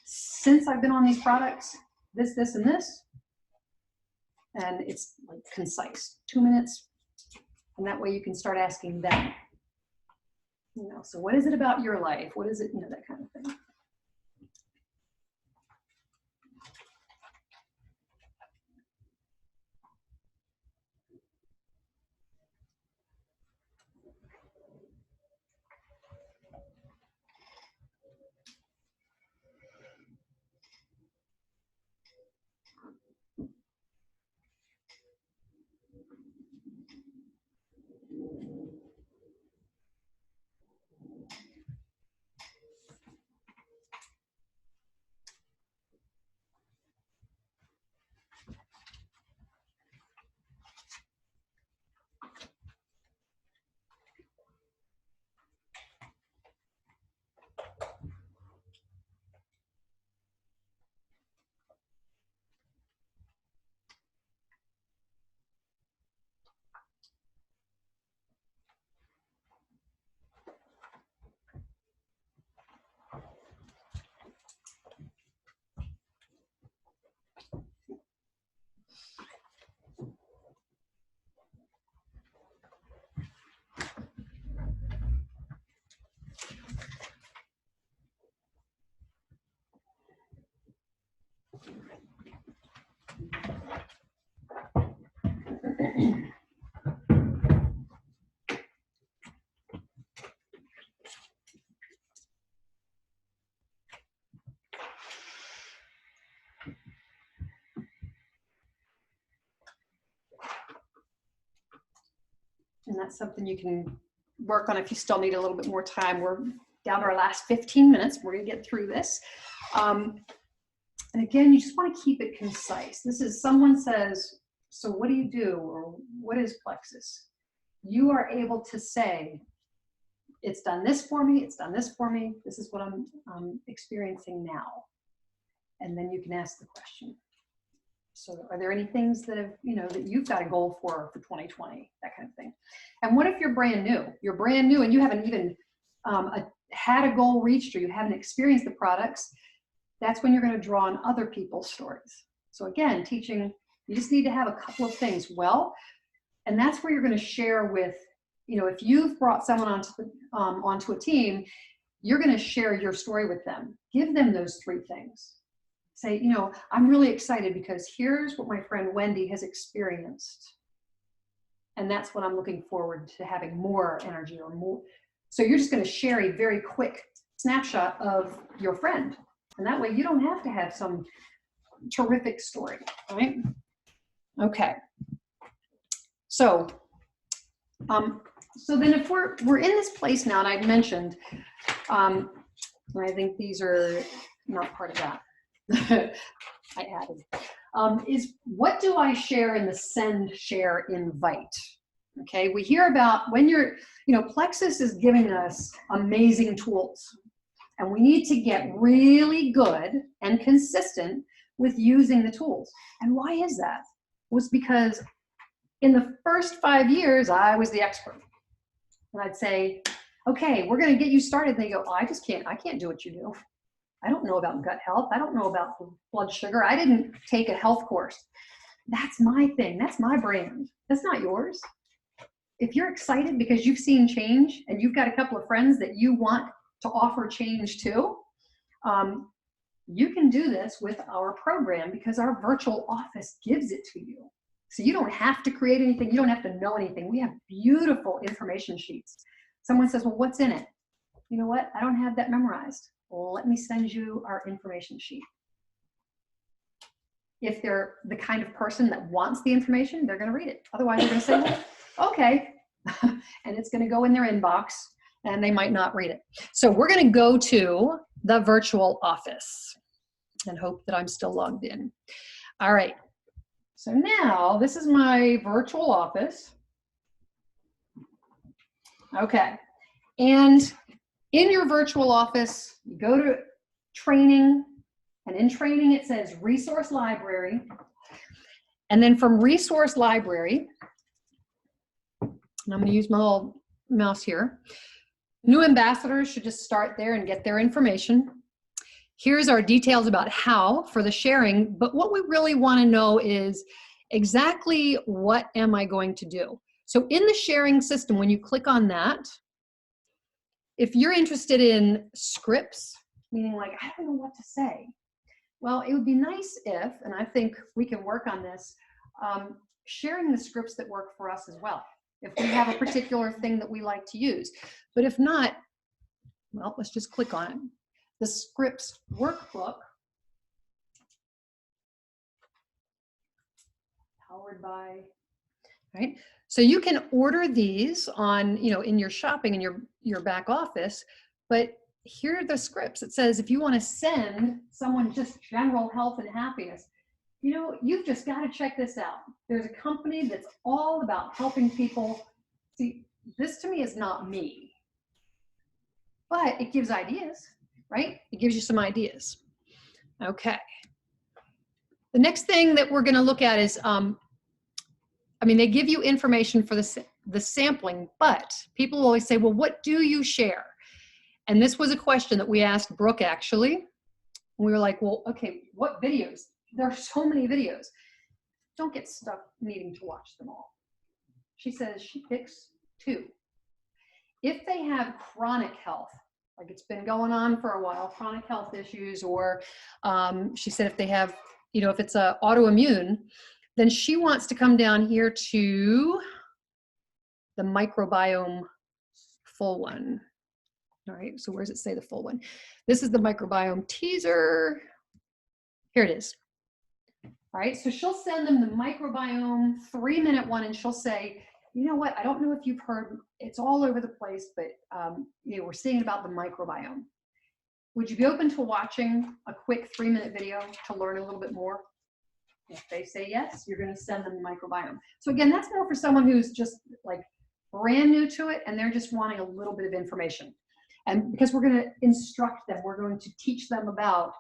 Since I've been on these products, this, this, and this. And it's like concise, 2 minutes. And that way you can start asking them. You know, so what is it about your life? What is it, you know, that kind of thing. And that's something you can work on if you still need a little bit more time. We're down to our last 15 minutes. We're going to get through this. And again, you just want to keep it concise. This is, someone says, so what do you do? Or what is Plexus? You are able to say, it's done this for me, it's done this for me, this is what I'm experiencing now. And then you can ask the question. So are there any things that have, you know, that you've got a goal for 2020, that kind of thing. And what if you're brand new? You're brand new and you haven't even had a goal reached, or you haven't experienced the products. That's when you're going to draw on other people's stories. So again, teaching, you just need to have a couple of things well, and that's where you're going to share with, you know, if you've brought someone onto a team, you're going to share your story with them. Give them those 3 things. Say, you know, I'm really excited because here's what my friend Wendy has experienced. And that's what I'm looking forward to, having more energy or more. So you're just going to share a very quick snapshot of your friend. And that way you don't have to have some terrific story, right? Okay. So then if we're in this place now, and I mentioned, and I think these are not part of that. I added, is what do I share in the send, share, invite? Okay, we hear about when you're, you know, Plexus is giving us amazing tools, and we need to get really good and consistent with using the tools. And why is that? It was because in the first 5 years, I was the expert. And I'd say, okay, we're going to get you started. And they go, oh, I can't do what you do. I don't know about gut health. I don't know about blood sugar. I didn't take a health course. That's my thing. That's my brand. That's not yours. If you're excited because you've seen change and you've got a couple of friends that you want to offer change to, you can do this with our program because our virtual office gives it to you. So you don't have to create anything. You don't have to know anything. We have beautiful information sheets. Someone says, well, what's in it? You know what? I don't have that memorized. Well, let me send you our information sheet. If they're the kind of person that wants the information, they're going to read it. Otherwise, they're going to say, well, okay. And it's going to go in their inbox and they might not read it. So we're going to go to the virtual office and hope that I'm still logged in. All right. So now this is my virtual office. Okay. And in your virtual office, you go to training, and in training it says resource library. And then from resource library, and I'm going to use my little mouse here, new ambassadors should just start there and get their information. Here's our details about how for the sharing, but what we really want to know is exactly what am I going to do? So in the sharing system, when you click on that, if you're interested in scripts, meaning like, I don't know what to say. Well, it would be nice if, and I think we can work on this, sharing the scripts that work for us as well. If we have a particular thing that we like to use. But if not, well, let's just click on it. The scripts workbook, powered by, right? So you can order these on, you know, in your shopping, in your back office, but here are the scripts. It says if you want to send someone just general health and happiness, you know, you've just got to check this out. There's a company that's all about helping people. See, this to me is not me, but it gives ideas, right? It gives you some ideas. Okay. The next thing that we're going to look at is, I mean, they give you information for the sampling, but people always say, well, what do you share? And this was a question that we asked Brooke, actually. And we were like, well, okay, what videos? There are so many videos. Don't get stuck needing to watch them all. She says she picks 2. If they have chronic health, like it's been going on for a while, chronic health issues, or she said if they have, you know, if it's autoimmune, then she wants to come down here to the microbiome full one. All right, so where does it say the full one? This is the microbiome teaser. Here it is. All right, so she'll send them the microbiome 3-minute one, and she'll say, you know what, I don't know if you've heard, it's all over the place, but you know, we're seeing about the microbiome. Would you be open to watching a quick 3-minute video to learn a little bit more? If they say yes, you're going to send them the microbiome. So again, that's more for someone who's just like brand new to it and they're just wanting a little bit of information. And because we're going to instruct them, we're going to teach them about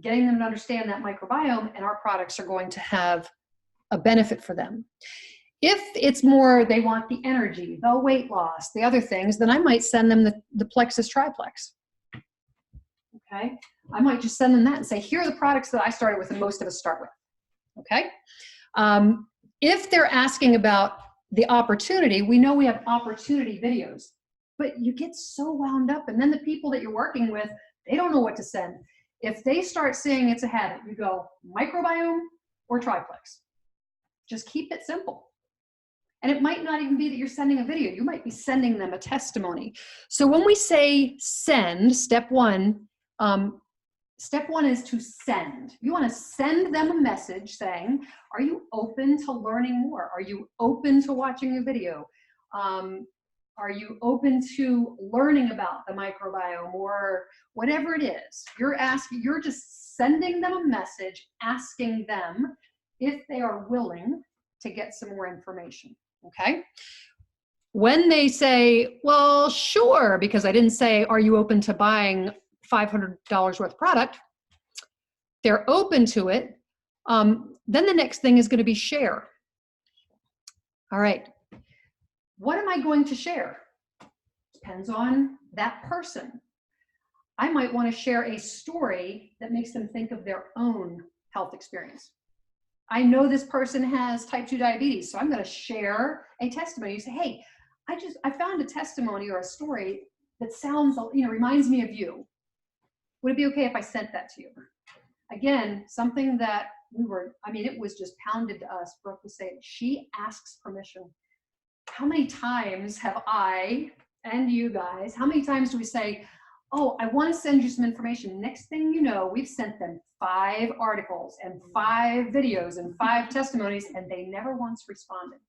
getting them to understand that microbiome, and our products are going to have a benefit for them. If it's more, they want the energy, the weight loss, the other things, then I might send them the Plexus Triplex. Okay, I might just send them that and say, here are the products that I started with and most of us start with. Okay, if they're asking about the opportunity, we know we have opportunity videos, but you get so wound up, and then the people that you're working with, they don't know what to send. If they start saying it's a habit, you go microbiome or triplex. Just keep it simple. And it might not even be that you're sending a video. You might be sending them a testimony. So when we say send, step one is to send. You want to send them a message saying, are you open to learning more? Are you open to watching a video? Are you open to learning about the microbiome or whatever it is? You're just sending them a message, asking them if they are willing to get some more information, okay? When they say, well, sure, because I didn't say, are you open to buying $500 worth of product? They're open to it. Then the next thing is going to be share. All right. What am I going to share? Depends on that person. I might want to share a story that makes them think of their own health experience. I know this person has type 2 diabetes, so I'm going to share a testimony. You say, hey, I found a testimony or a story that sounds, reminds me of you. Would it be okay if I sent that to you? Again, something that it was just pounded to us. Brooke was saying, she asks permission. How many times have I and you guys, how many times do we say, oh, I want to send you some information. Next thing you know, we've sent them 5 articles and 5 videos and 5 testimonies, and they never once responded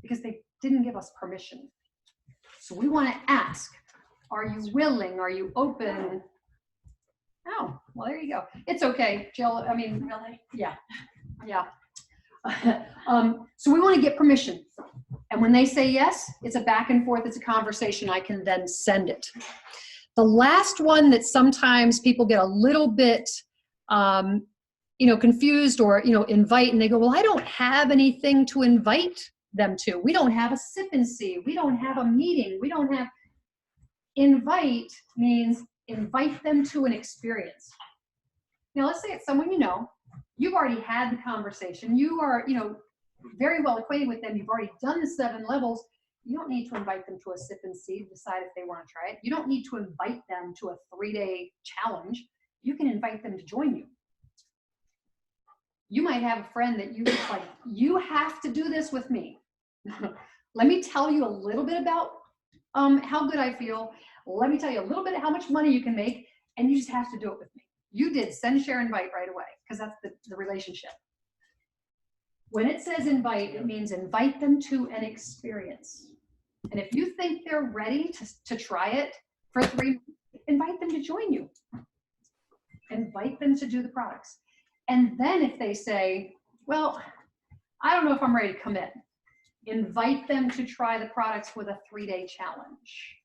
because they didn't give us permission. So we want to ask, are you willing? Are you open? Oh, well, there you go. It's okay, Jill. Really? Yeah. Yeah. So we want to get permission. And when they say yes, it's a back and forth, it's a conversation. I can then send it. The last one that sometimes people get a little bit, confused or, invite, and they go, well, I don't have anything to invite them to. We don't have a sip and see. We don't have a meeting. We don't have. Invite means invite them to an experience. Now, let's say it's someone you know. You've already had the conversation. You are, very well acquainted with them. You've already done the 7 levels. You don't need to invite them to a sip and see to decide if they want to try it. You don't need to invite them to a 3-day challenge. You can invite them to join you. You might have a friend that you like, you have to do this with me. Let me tell you a little bit about how good I feel. Let me tell you a little bit of how much money you can make, and you just have to do it with me. You did send, share, invite right away, because that's the relationship. When it says invite, it means invite them to an experience. And if you think they're ready to try it for 3 months, invite them to join you. Invite them to do the products. And then if they say, well, I don't know if I'm ready to commit, invite them to try the products with a 3-day challenge.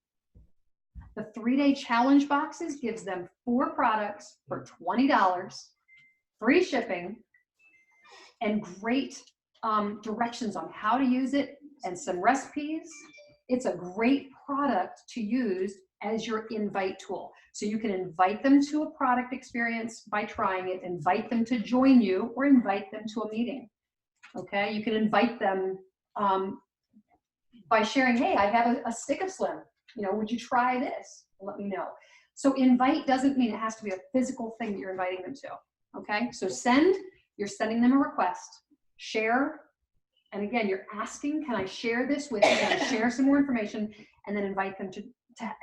The 3-day challenge boxes gives them 4 products for $20, free shipping, and great directions on how to use it and some recipes. It's a great product to use as your invite tool. So you can invite them to a product experience by trying it, invite them to join you, or invite them to a meeting. Okay, you can invite them by sharing, hey, I have a stick of Slim. Would you try this? Let me know. So invite doesn't mean it has to be a physical thing that you're inviting them to. Okay, so send, you're sending them a request. Share, and again, you're asking, can I share this with you? Can I share some more information? And then invite them to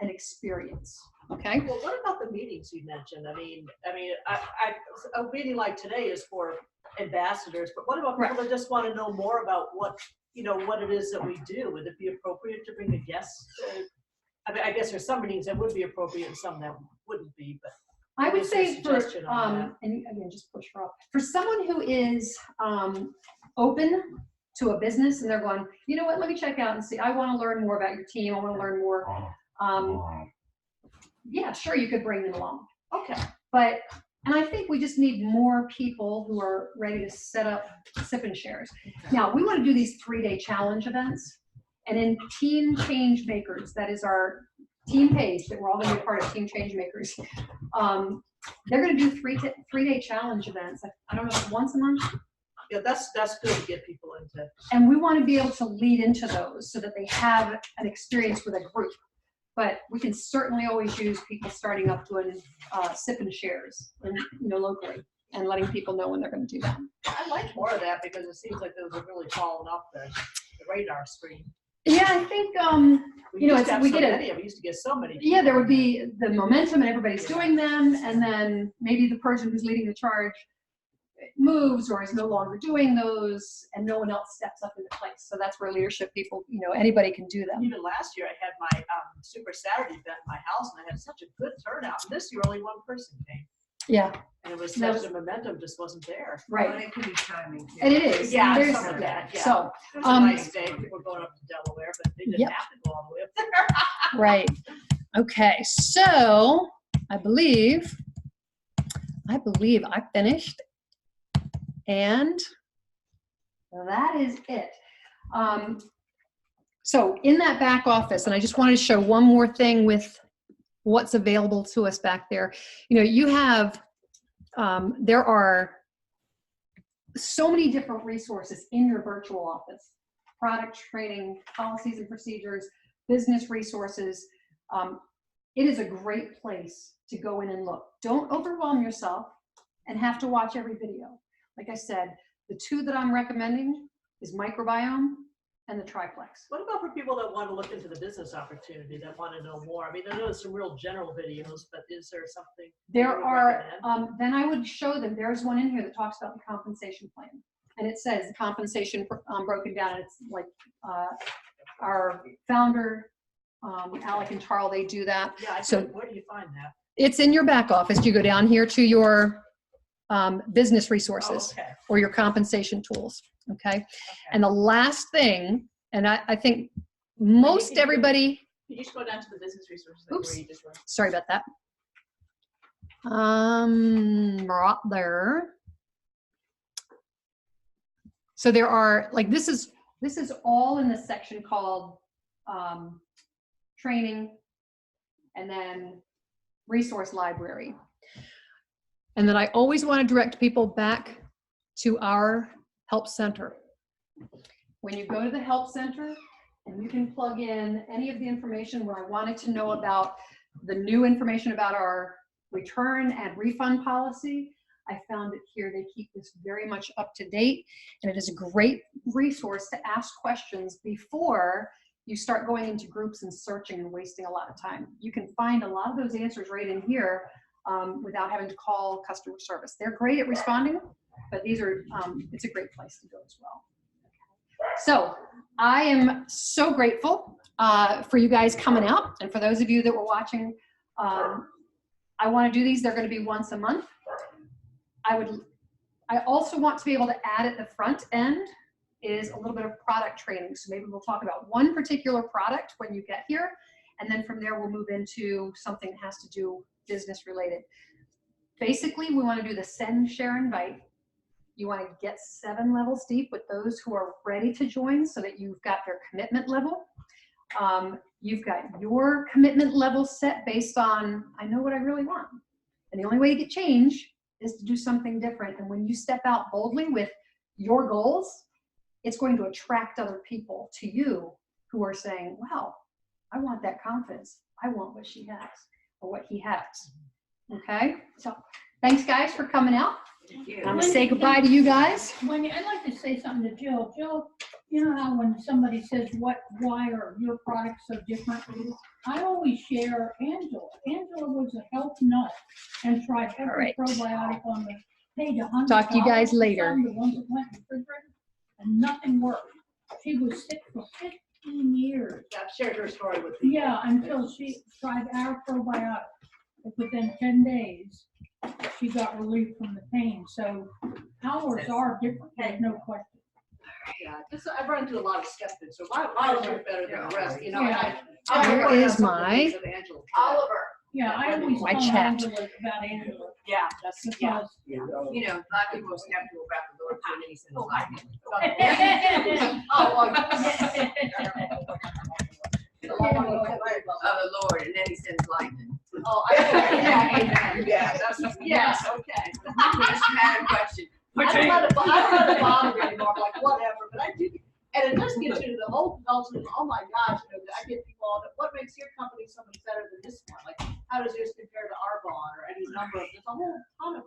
an experience. Okay. Well, what about the meetings you mentioned? A meeting like today is for ambassadors, but what about people that just want to know more about what it is that we do? Would it be appropriate to bring a guest? I guess there's some meetings that would be appropriate and some that wouldn't be, but. I would say for, suggestion on that? and again, just push her up. For someone who is open to a business and they're going, you know what, let me check out and see, I want to learn more about your team, I want to learn more. Yeah, sure, you could bring them along. Okay. And I think we just need more people who are ready to set up sip and shares. Now, we want to do these 3-day challenge events. And in Team Change Makers, that is our team page that we're all going to be a part of, Team Change Makers. They're going to do 3-day challenge events. I don't know, once a month. Yeah, that's good to get people into. And we want to be able to lead into those so that they have an experience with a group. But we can certainly always use people starting up doing sip and shares, locally, and letting people know when they're going to do that. I like more of that because it seems like those are really falling off the radar screen. Yeah, I think we used to get so many. Yeah, there would be the momentum and everybody's doing them, and then maybe the person who's leading the charge moves or is no longer doing those, and no one else steps up into place. So that's where leadership people, anybody can do them. Even last year, I had my Super Saturday event in my house, and I had such a good turnout. And this year, only one person came. Yeah. And it was such the momentum just wasn't there. Right. Well, it could be timing. And it is. Yeah, There's some of that. Yeah. So, it was a nice day. People going up to Delaware, but they didn't have to go all the way up there. Right. Okay. So I believe I finished. And that is it. So in that back office, and I just wanted to show one more thing with what's available to us back there. You have, there are so many different resources in your virtual office: product training, policies and procedures, business resources. It is a great place to go in and look. Don't overwhelm yourself and have to watch every video. Like I said, the 2 that I'm recommending is Microbiome and the Triplex. What about for people that want to look into the business opportunity, that want to know more? I mean, I know there's some real general videos, but is there something? There are, then I would show them, there's one in here that talks about the compensation plan. And it says the compensation broken down. It's like our founder, Alec and Charles, they do that. Yeah, so where do you find that? It's in your back office. You go down here to your business resources Oh, okay. or your compensation tools, okay? And the last thing, and I think most everybody, Can you just go down to the business resources? Oops. Where you just went? sorry about that. Right there. So there are, like, this is all in this section called training and then resource library. And then I always want to direct people back to our help center. When you go to the help center and you can plug in any of the information where I wanted to know about the new information about our return and refund policy, I found it here. They keep this very much up to date, and it is a great resource to ask questions before you start going into groups and searching and wasting a lot of time. You can find a lot of those answers right in here without having to call customer service. They're great at responding, but these are, it's a great place to go as well. So I am so grateful for you guys coming out, and for those of you that were watching, I want to do these. They're going to be once a month. I also want to be able to add at the front end is a little bit of product training. So maybe we'll talk about one particular product when you get here, and then from there we'll move into something that has to do business related. Basically, we want to do the send, share, invite. You want to get 7 levels deep with those who are ready to join so that you've got their commitment level. You've got your commitment level set based on, I know what I really want. And the only way to get change is to do something different. And when you step out boldly with your goals, it's going to attract other people to you who are saying, wow, I want that confidence. I want what she has or what he has. Okay, so thanks guys for coming out. I'm gonna say goodbye to you guys. Wendy, I'd like to say something to Jill. Jill, you know how when somebody says why are your products so different? I always share Angela. Angela was a health nut and tried every probiotic on the page. Talk to you guys later. The ones that went in the refrigerator, and nothing worked. She was sick for 15 years. I've shared her story with you. Yeah, until she tried our probiotic. Within 10 days, she got relief from the pain. So ours are different, there's no question. Yeah, just I've run into a lot of skeptics. So mine are better than the rest, you know. Yeah. Here is my Oliver. Yeah, I always My tell chat. Angela about Angela. Yeah, that's yeah. Because You know, a lot of people are skeptical about the Lord how many sins of the Lord, and then he sends lightning. Oh, yeah, amen. Yeah. Yes, okay. That's a matter of question. I don't let it bother me anymore, I'm like, whatever, but I do, and it does get you to the whole ultimate, oh my gosh, you know, I get people all, what makes your company so much better than this one? Like, how does yours compare to Arbonne or any number of, there's a whole ton of